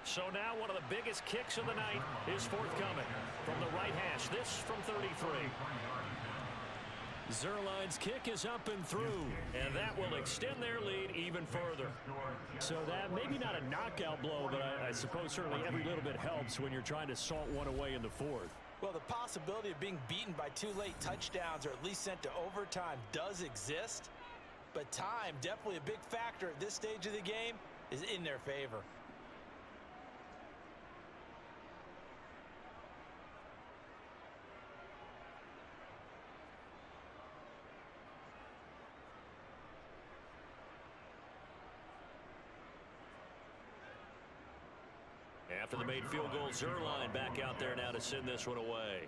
So now one of the biggest kicks of the night is forthcoming from the right hash. This from 33. Zerline's kick is up and through, and that will extend their lead even further. So that maybe not a knockout blow, but I suppose certainly every little bit helps when you're trying to salt one away in the 4th. Well, the possibility of being beaten by 2 late touchdowns or at least sent to overtime does exist, but time, definitely a big factor at this stage of the game, is in their favor. After the made field goal, Zerline back out there now to send this one away.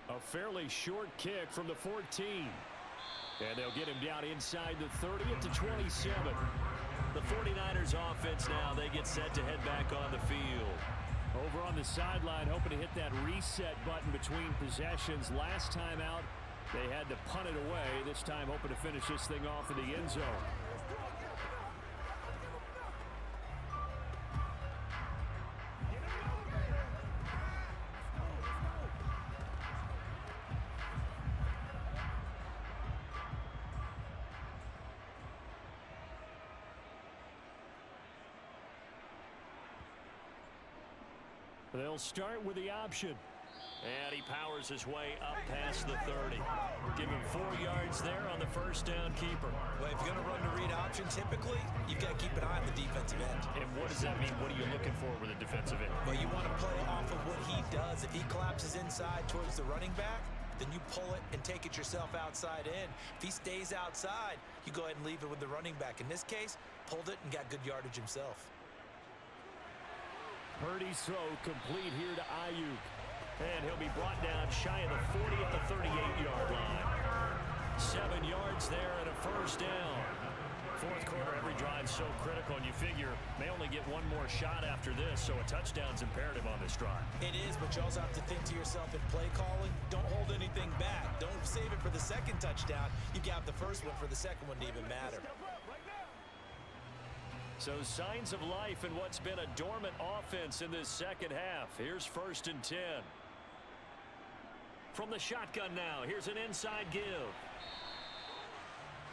A fairly short kick from the 14. And they'll get him down inside the 30 at the 27. The 49ers offense now, they get set to head back on the field. Over on the sideline, hoping to hit that reset button between possessions. Last time out, they had to punt it away. This time hoping to finish this thing off in the end zone. They'll start with the option. And he powers his way up past the 30. Give him 4 yards there on the first down keeper. Well, if you're going to run the read option, typically, you've got to keep an eye on the defensive end. And what does that mean? What are you looking for with a defensive end? Well, you want to play off of what he does. If he collapses inside towards the running back, then you pull it and take it yourself outside in. If he stays outside, you go ahead and leave it with the running back. In this case, pulled it and got good yardage himself. Purdy's throw complete here to Ayuk. And he'll be brought down shy of the 40 at the 38-yard line. 7 yards there and a first down. 4th quarter, every drive so critical, and you figure may only get one more shot after this, so a touchdown's imperative on this drive. It is, but you also have to think to yourself in play calling, don't hold anything back. Don't save it for the second touchdown. You got the first one for the second one to even matter. So signs of life in what's been a dormant offense in this second half. Here's 1st and 10. From the shotgun now, here's an inside give.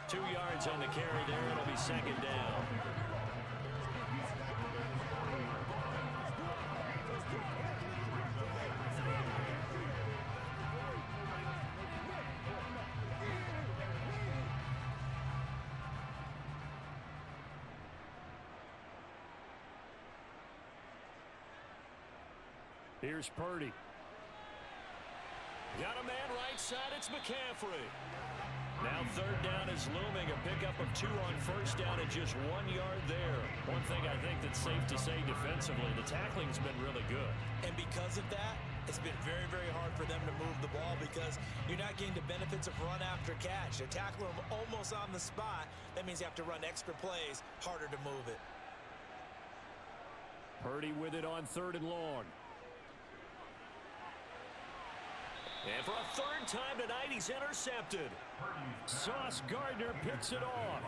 2 yards on the carry there. It'll be second down. Here's Purdy. Got a man right side, it's McCaffrey. Now 3rd down is looming, a pickup of 2 on first down and just 1 yard there. One thing I think that's safe to say defensively, the tackling's been really good. And because of that, it's been very, very hard for them to move the ball because you're not getting the benefits of run after catch. They're tackling them almost on the spot. That means you have to run extra plays, harder to move it. Purdy with it on 3rd and long. And for a 3rd time tonight, he's intercepted. Sauce Gardner picks it off.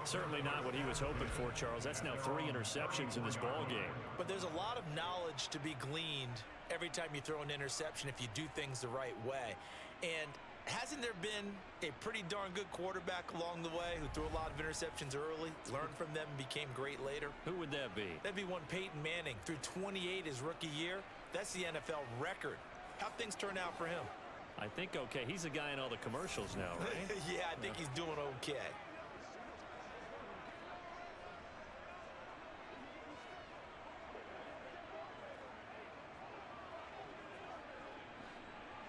Certainly not what he was hoping for, Charles. That's now 3 interceptions in this ball game. But there's a lot of knowledge to be gleaned every time you throw an interception if you do things the right way. And Hasn't there been a pretty darn good quarterback along the way who threw a lot of interceptions early, learned from them, and became great later? Who would that be? That'd be one Peyton Manning. Threw 28 his rookie year. That's the NFL record. How'd things turn out for him? I think okay. He's a guy in all the commercials now, right? Yeah, I think he's doing okay.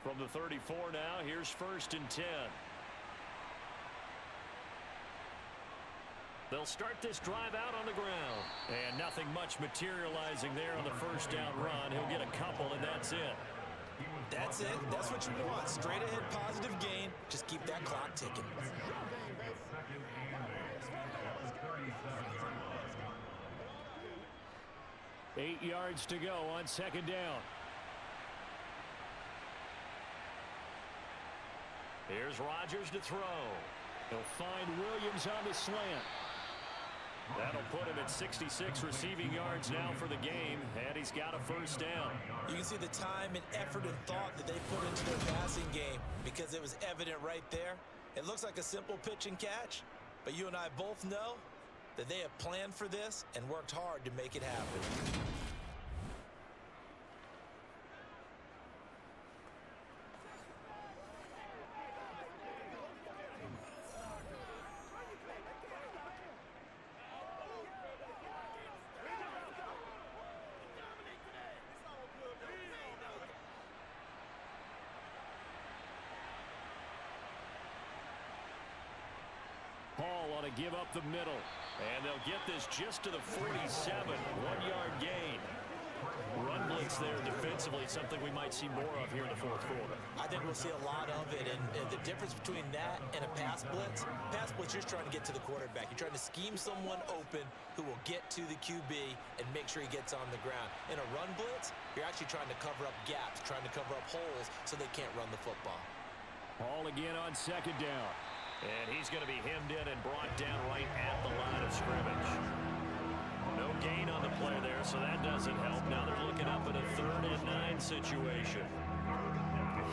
From the 34 now, here's 1st and 10. They'll start this drive out on the ground. And nothing much materializing there on the first down run. He'll get a couple, and that's it. That's it. That's what you want. Straight ahead positive gain. Just keep that clock ticking. Eight yards to go on 2nd down. Here's Rodgers to throw. He'll find Williams on the slant. That'll put him at 66 receiving yards now for the game, and he's got a 1st down. You can see the time and effort and thought that they put into their passing game because it was evident right there. It looks like a simple pitch and catch, but you and I both know that they have planned for this and worked hard to make it happen. Paul ought to give up the middle. And they'll get this just to the 47. 1-yard gain. Run blitz there defensively, something we might see more of here in the 4th quarter. I think we'll see a lot of it. And the difference between that and a pass blitz, you're trying to get to the quarterback. You're trying to scheme someone open who will get to the QB and make sure he gets on the ground. In a run blitz, you're actually trying to cover up gaps, trying to cover up holes so they can't run the football. Paul again on 2nd down. And he's going to be hemmed in and brought down right at the line of scrimmage. No gain on the play there, so that doesn't help. Now they're looking up at a 3rd and 9 situation.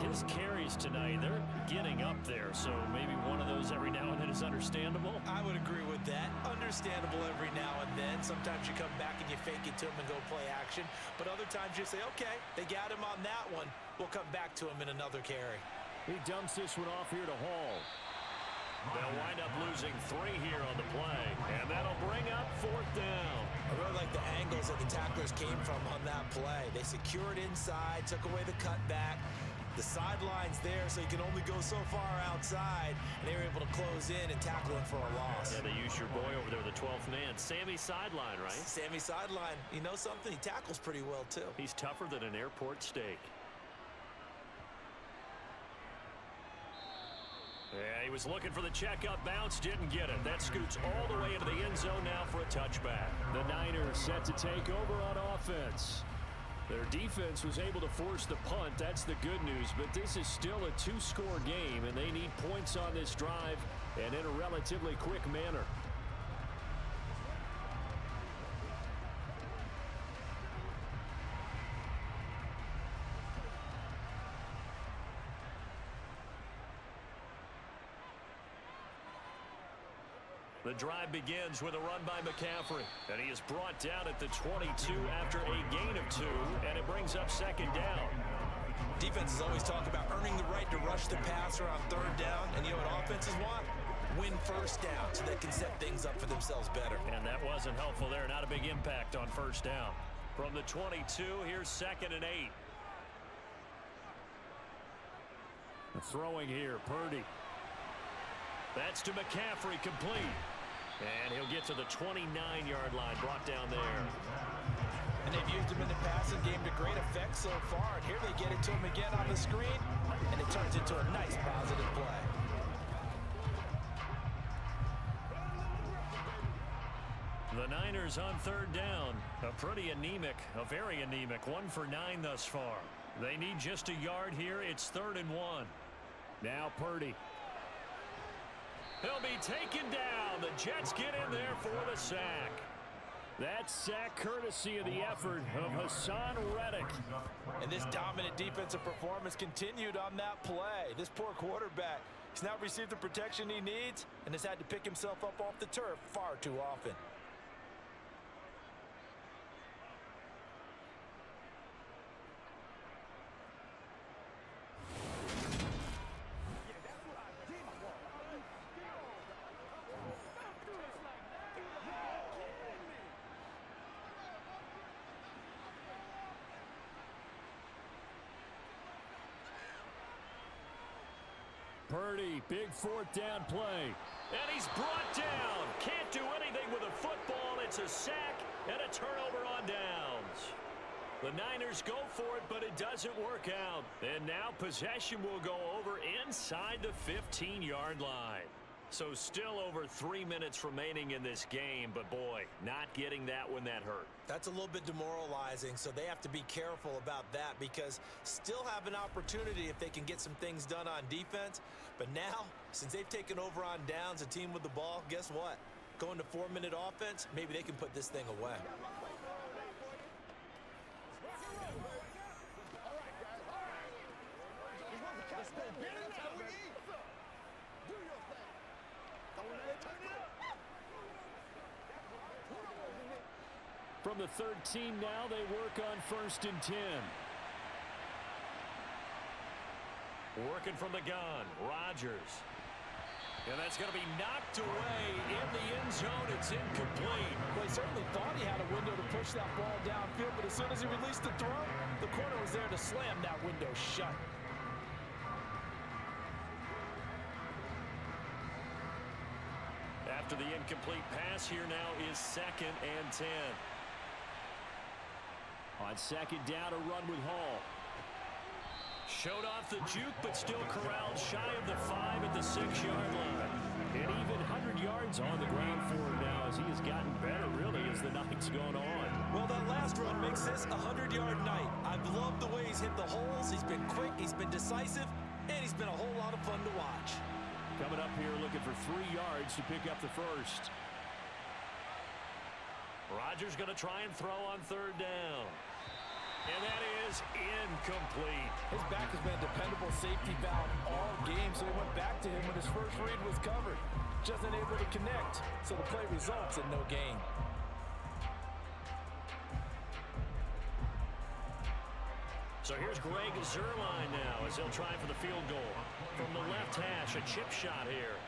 His carries tonight, they're getting up there, so maybe one of those every now and then is understandable. I would agree with that. Understandable every now and then. Sometimes you come back and you fake it to him and go play action. But other times you say, okay, they got him on that one. We'll come back to him in another carry. He dumps this one off here to Hall. They'll wind up losing 3 here on the play, and that'll bring up 4th down. I really like the angles that the tacklers came from on that play. They secured inside, took away the cutback. The sideline's there, so you can only go so far outside, and they were able to close in and tackle him for a loss. Yeah, they used your boy over there, the 12th man. Sammy Sideline, right? Sammy Sideline. You know something? He tackles pretty well, too. He's tougher than an airport steak. Yeah, he was looking for the checkup bounce, didn't get it. That scoots all the way into the end zone now for a touchback. The Niners set to take over on offense. Their defense was able to force the punt. That's the good news, but this is still a 2-score game, and they need points on this drive and in a relatively quick manner. The drive begins with a run by McCaffrey, and he is brought down at the 22 after a gain of 2, and it brings up 2nd down. Defenses always talk about earning the right to rush the passer on 3rd down, and you know what offenses want? Win 1st down so they can set things up for themselves better. And that wasn't helpful there. Not a big impact on 1st down. From the 22, here's 2nd and 8. Throwing here, Purdy. That's to McCaffrey, complete. And he'll get to the 29-yard line, brought down there. And they've used him in the passing game to great effect so far. And here they get it to him again on the screen, and it turns into a nice positive play. The Niners on 3rd down. A pretty anemic, a very anemic 1 for 9 thus far. They need just a yard here. It's 3rd and 1. Now Purdy. He'll be taken down. The Jets get in there for the sack. That sack courtesy of the effort of Hassan Reddick. And this dominant defensive performance continued on that play. This poor quarterback, he's now received the protection he needs and has had to pick himself up off the turf far too often. Purdy, big fourth down play. And he's brought down. Can't do anything with a football. It's a sack and a turnover on downs. The Niners go for it, but it doesn't work out. And now possession will go over inside the 15-yard line. So still over 3 minutes remaining in this game, but boy, not getting that when that hurt. That's a little bit demoralizing, so they have to be careful about that because still have an opportunity if they can get some things done on defense. But now, since they've taken over on downs, a team with the ball, guess what? Going to 4-minute offense, maybe they can put this thing away. From the 13 now, they work on 1st and 10. Working from the gun, Rodgers. And that's going to be knocked away in the end zone. It's incomplete. Well, he certainly thought he had a window to push that ball downfield, but as soon as he released the throw, the corner was there to slam that window shut. After the incomplete pass, here now is 2nd and 10. On 2nd down, a run with Hall. Showed off the juke, but still corralled shy of the 5 at the 6-yard line. And even 100 yards on the ground for him now as he has gotten better, really, as the night's gone on. Well, that last run makes this a 100-yard night. I've loved the way he's hit the holes. He's been quick, he's been decisive, and he's been a whole lot of fun to watch. Coming up here looking for 3 yards to pick up the first. Rodgers going to try and throw on 3rd down. And that is incomplete. His back has been a dependable safety valve all game, so he went back to him when his first read was covered. Just unable to connect, so the play results in no gain. So here's Greg Zuerlein now as he'll try for the field goal. From the left hash, a chip shot here.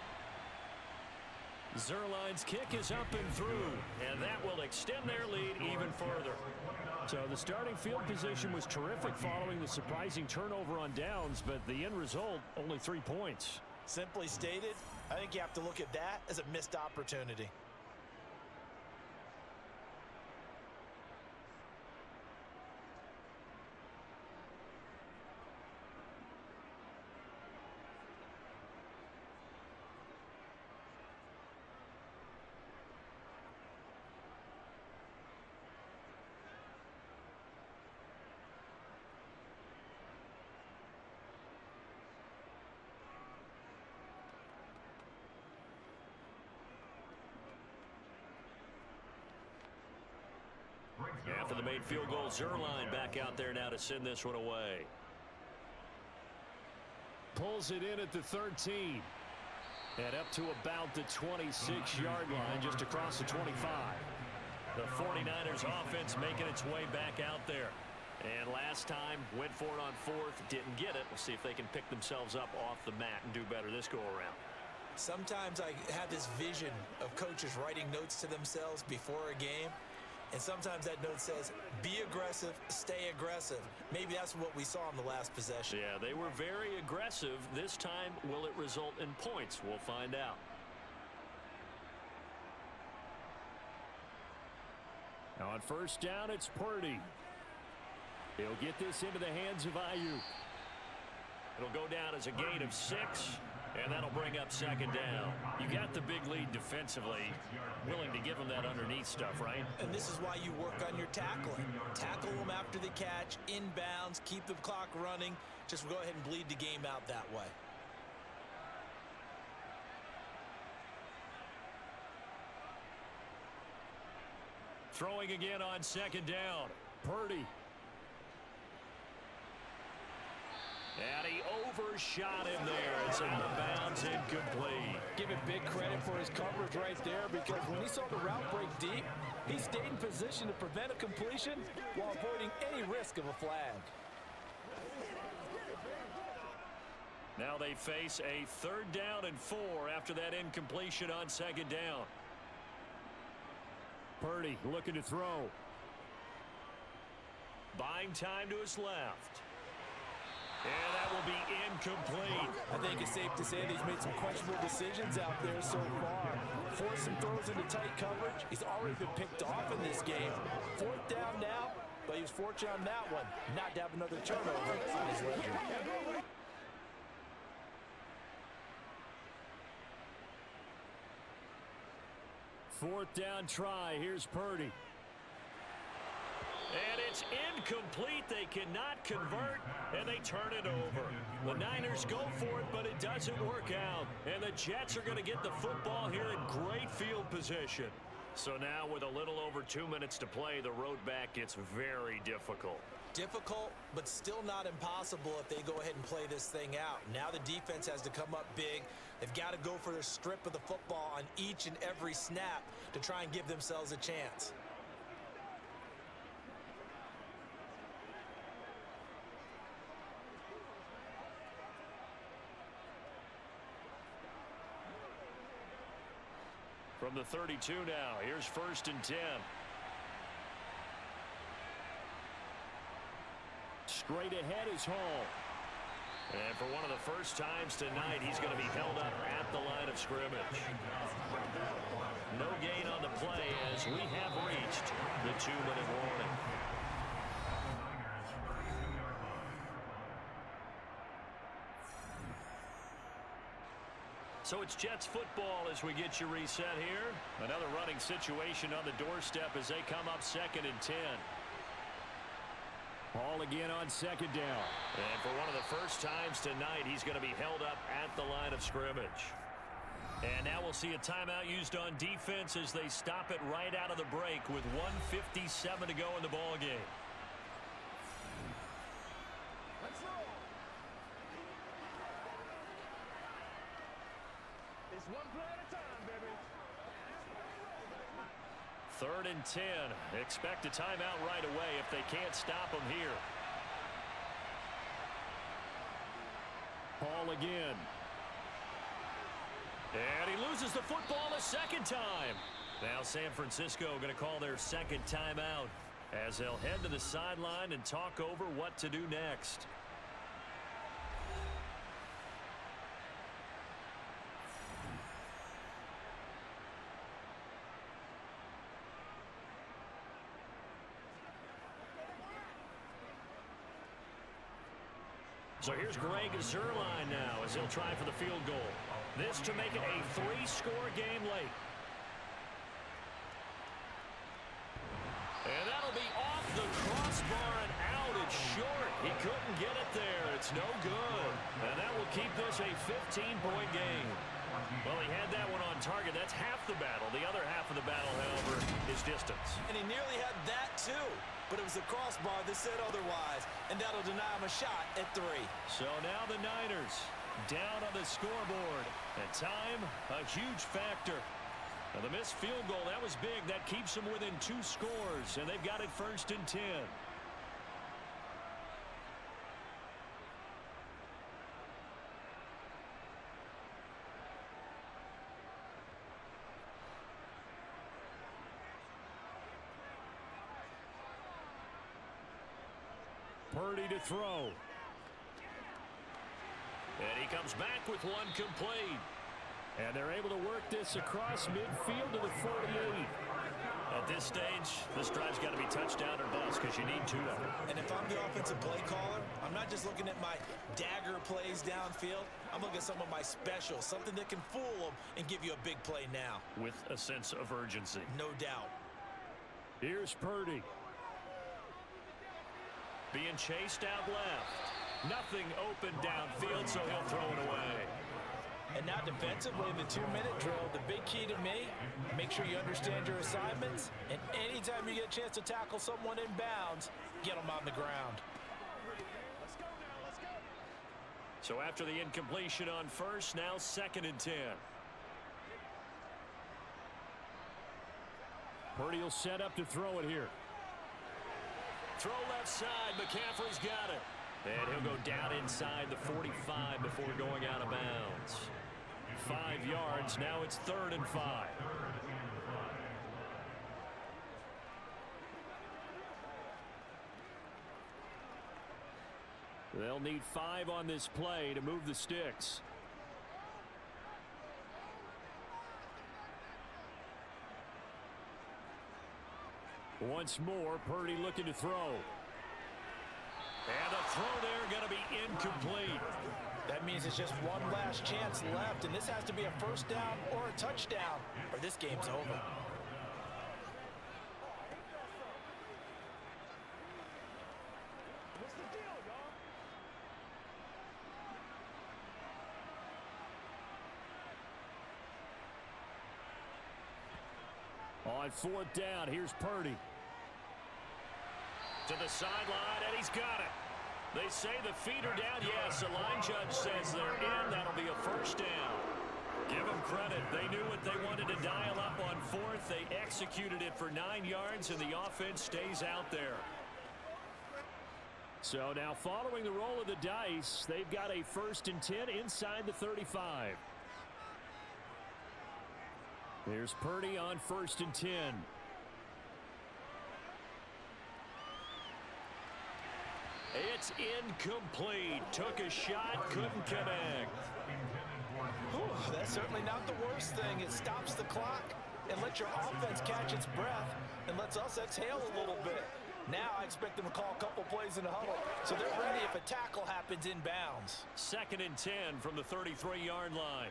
Zuerlein's kick is up and through, and that will extend their lead even further. So the starting field position was terrific following the surprising turnover on downs, but the end result, only 3 points. Simply stated, I think you have to look at that as a missed opportunity. After the made field goal, Zuerlein back out there now to send this one away. Pulls it in at the 13. And up to about the 26-yard line, just across the 25. The 49ers offense making its way back out there. And last time, went for it on 4th, didn't get it. We'll see if they can pick themselves up off the mat and do better this go-around. Sometimes I have this vision of coaches writing notes to themselves before a game. And sometimes that note says, be aggressive, stay aggressive. Maybe that's what we saw in the last possession. Yeah, they were very aggressive. This time, will it result in points? We'll find out. Now on 1st down, it's Purdy. He'll get this into the hands of Ayuk. It'll go down as a gain of 6. And that'll bring up 2nd down. You got the big lead defensively. Willing to give them that underneath stuff, right? And this is why you work on your tackling. Tackle them after the catch, inbounds, keep the clock running. Just go ahead and bleed the game out that way. Throwing again on second down. Purdy. And he overshot him there. It's in the bounds, incomplete. Give him big credit for his coverage right there, because when he saw the route break deep, he stayed in position to prevent a completion while avoiding any risk of a flag. Now they face a 3rd down and 4 after that incompletion on second down. Purdy looking to throw. Buying time to his left. And that will be incomplete. I think it's safe to say that he's made some questionable decisions out there so far. Forced some throws into tight coverage. He's already been picked off in this game. 4th down now, but he was fortunate on that one not to have another turnover on his ledger. 4th down try. Here's Purdy. And it's incomplete. They cannot convert, and they turn it over. The Niners go for it, but it doesn't work out. And the Jets are going to get the football here in great field position. So now with a little over 2 minutes to play, the road back gets very difficult. Difficult, but still not impossible if they go ahead and play this thing out. Now the defense has to come up big. They've got to go for their strip of the football on each and every snap to try and give themselves a chance. From the 32 now, here's 1st and 10. Straight ahead is Hall. And for one of the first times tonight, he's going to be held up at the line of scrimmage. No gain on the play as we have reached the 2-minute warning. So it's Jets football as we get you reset here. Another running situation on the doorstep as they come up 2nd and 10. Ball again on 2nd down. And for one of the first times tonight, he's going to be held up at the line of scrimmage. And now we'll see a timeout used on defense as they stop it right out of the break with 1:57 to go in the ball game. Let's roll. It's one play at a time, baby. 3rd and 10. Expect a timeout right away if they can't stop them here. Ball again. And he loses the football a 2nd time. Now San Francisco going to call their 2nd timeout as they'll head to the sideline and talk over what to do next. So here's Greg Zuerlein now as he'll try for the field goal. This to make it a 3-score game late. And that'll be off the crossbar and out. It's short. He couldn't get it there. It's no good. And that will keep this a 15-point game. Well, he had that one on target. That's half the battle. The other half of the battle, however, is distance. And he nearly had that too. But it was the crossbar that said otherwise, and that'll deny him a shot at 3. So now the Niners down on the scoreboard. And time, a huge factor. Now the missed field goal, that was big. That keeps them within 2 scores, and they've got it 1st and 10. Purdy to throw. And he comes back with one complete. And they're able to work this across midfield to the 48. At this stage, this drive's got to be touchdown or bust because you need 2 of them. And if I'm the offensive play caller, I'm not just looking at my dagger plays downfield. I'm looking at some of my specials, something that can fool them and give you a big play now. With a sense of urgency. No doubt. Here's Purdy. Being chased out left. Nothing open downfield, so he'll throw it away. And now defensively in the 2-minute drill, the big key to me, make sure you understand your assignments, and anytime you get a chance to tackle someone in bounds, get them on the ground. So after the incompletion on first, now 2nd and 10. Purdy will set up to throw it here. Throw left side. McCaffrey's got it. And he'll go down inside the 45 before going out of bounds. 5 yards. Now it's 3rd and 5. They'll need 5 on this play to move the sticks. Once more, Purdy looking to throw. And the throw there going to be incomplete. That means it's just one last chance left, and this has to be a first down or a touchdown, or this game's over. What's the deal, y'all? On 4th down, here's Purdy. To the sideline, and he's got it. They say the feet are down. Yes, the line judge says they're in. That'll be a first down. Give them credit. They knew what they wanted to dial up on 4th. They executed it for 9 yards, and the offense stays out there. So now following the roll of the dice, they've got a 1st and 10 inside the 35. Here's Purdy on 1st and 10. It's incomplete. Took a shot, couldn't connect. Whew, that's certainly not the worst thing. It stops the clock and lets your offense catch its breath and lets us exhale a little bit. Now I expect them to call a couple plays in the huddle, so they're ready if a tackle happens in bounds. 2nd and 10 from the 33-yard line.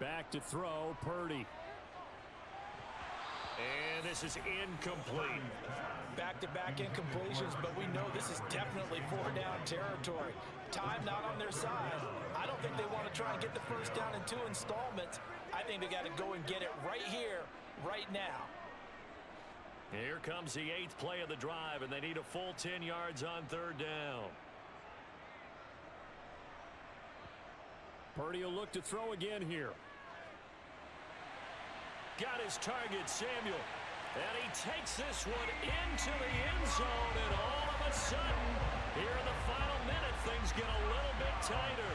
Back to throw, Purdy. And this is incomplete. Back-to-back incompletions, but we know this is definitely 4-down territory. Time not on their side. I don't think they want to try and get the first down in 2 installments. I think they got to go and get it right here, right now. Here comes the 8th play of the drive, and they need a full 10 yards on 3rd down. Purdy will look to throw again here. Got his target, Samuel. And he takes this one into the end zone, and all of a sudden, here in the final minute, things get a little bit tighter.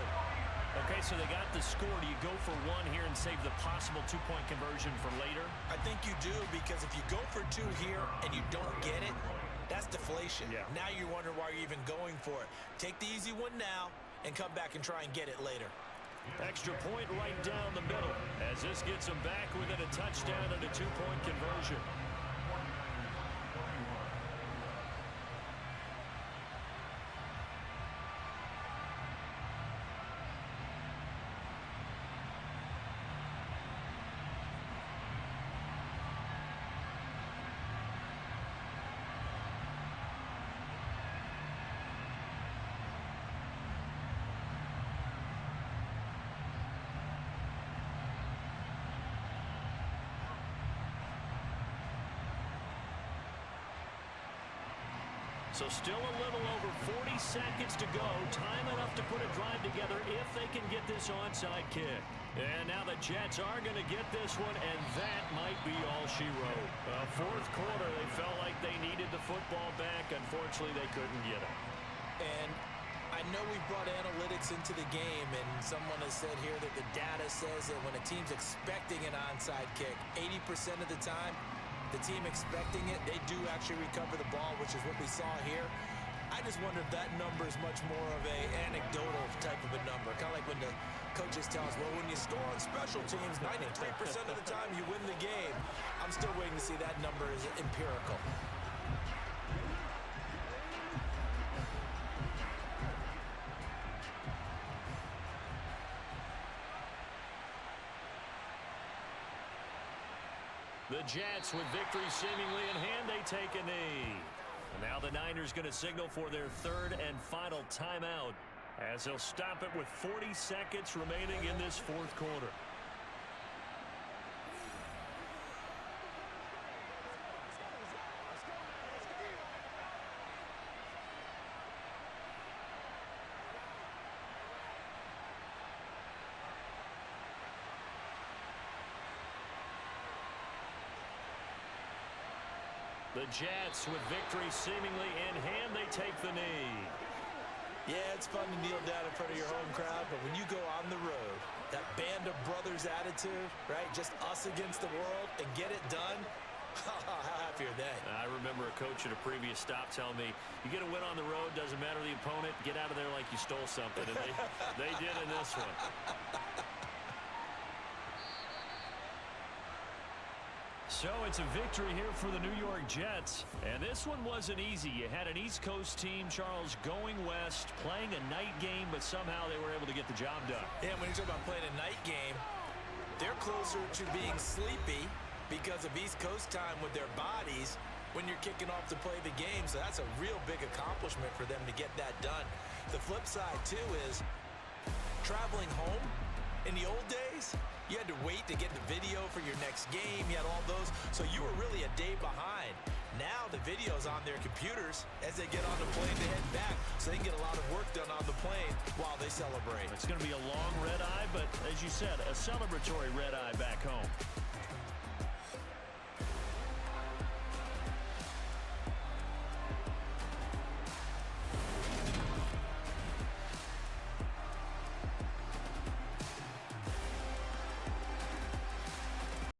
Okay, so they got the score. Do you go for 1 here and save the possible 2-point conversion for later? I think you do, because if you go for 2 here and you don't get it, that's deflation. Yeah. Now you wonder why you're even going for it. Take the easy one now and come back and try and get it later. Extra point right down the middle as this gets them back within a touchdown and a 2-point conversion. So still a little over 40 seconds to go. Time enough to put a drive together if they can get this onside kick. And now the Jets are going to get this one, and that might be all she wrote. 4th quarter, they felt like they needed the football back. Unfortunately, they couldn't get it. And I know we brought analytics into the game, and someone has said here that the data says that when a team's expecting an onside kick, 80% of the time, the team expecting it, they do actually recover the ball, which is what we saw here. I just wonder if that number is much more of a anecdotal type of a number. Kind of like when the coaches tell us, well, when you score on special teams, 93% of the time you win the game. I'm still waiting to see that number is empirical. The Jets, with victory seemingly in hand, they take a knee. And now the Niners going to signal for their 3rd and final timeout as he'll stop it with 40 seconds remaining in this fourth quarter. The Jets, with victory seemingly in hand, they take the knee. Yeah, it's fun to kneel down in front of your home crowd, but when you go on the road, that band of brothers attitude, right? Just us against the world and get it done. How happy are they? I remember a coach at a previous stop telling me, you get a win on the road, doesn't matter the opponent, get out of there like you stole something. And they did in this one. So it's a victory here for the New York Jets. And this one wasn't easy. You had an East Coast team, Charles, going west, playing a night game, but somehow they were able to get the job done. Yeah, when you talk about playing a night game, they're closer to being sleepy because of East Coast time with their bodies when you're kicking off to play the game. So that's a real big accomplishment for them to get that done. The flip side, too, is traveling home. In the old days, you had to wait to get the video for your next game. You had all those, so you were really a day behind. Now the video's on their computers as they get on the plane to head back, so they can get a lot of work done on the plane while they celebrate. It's going to be a long red eye, but as you said, a celebratory red eye back home.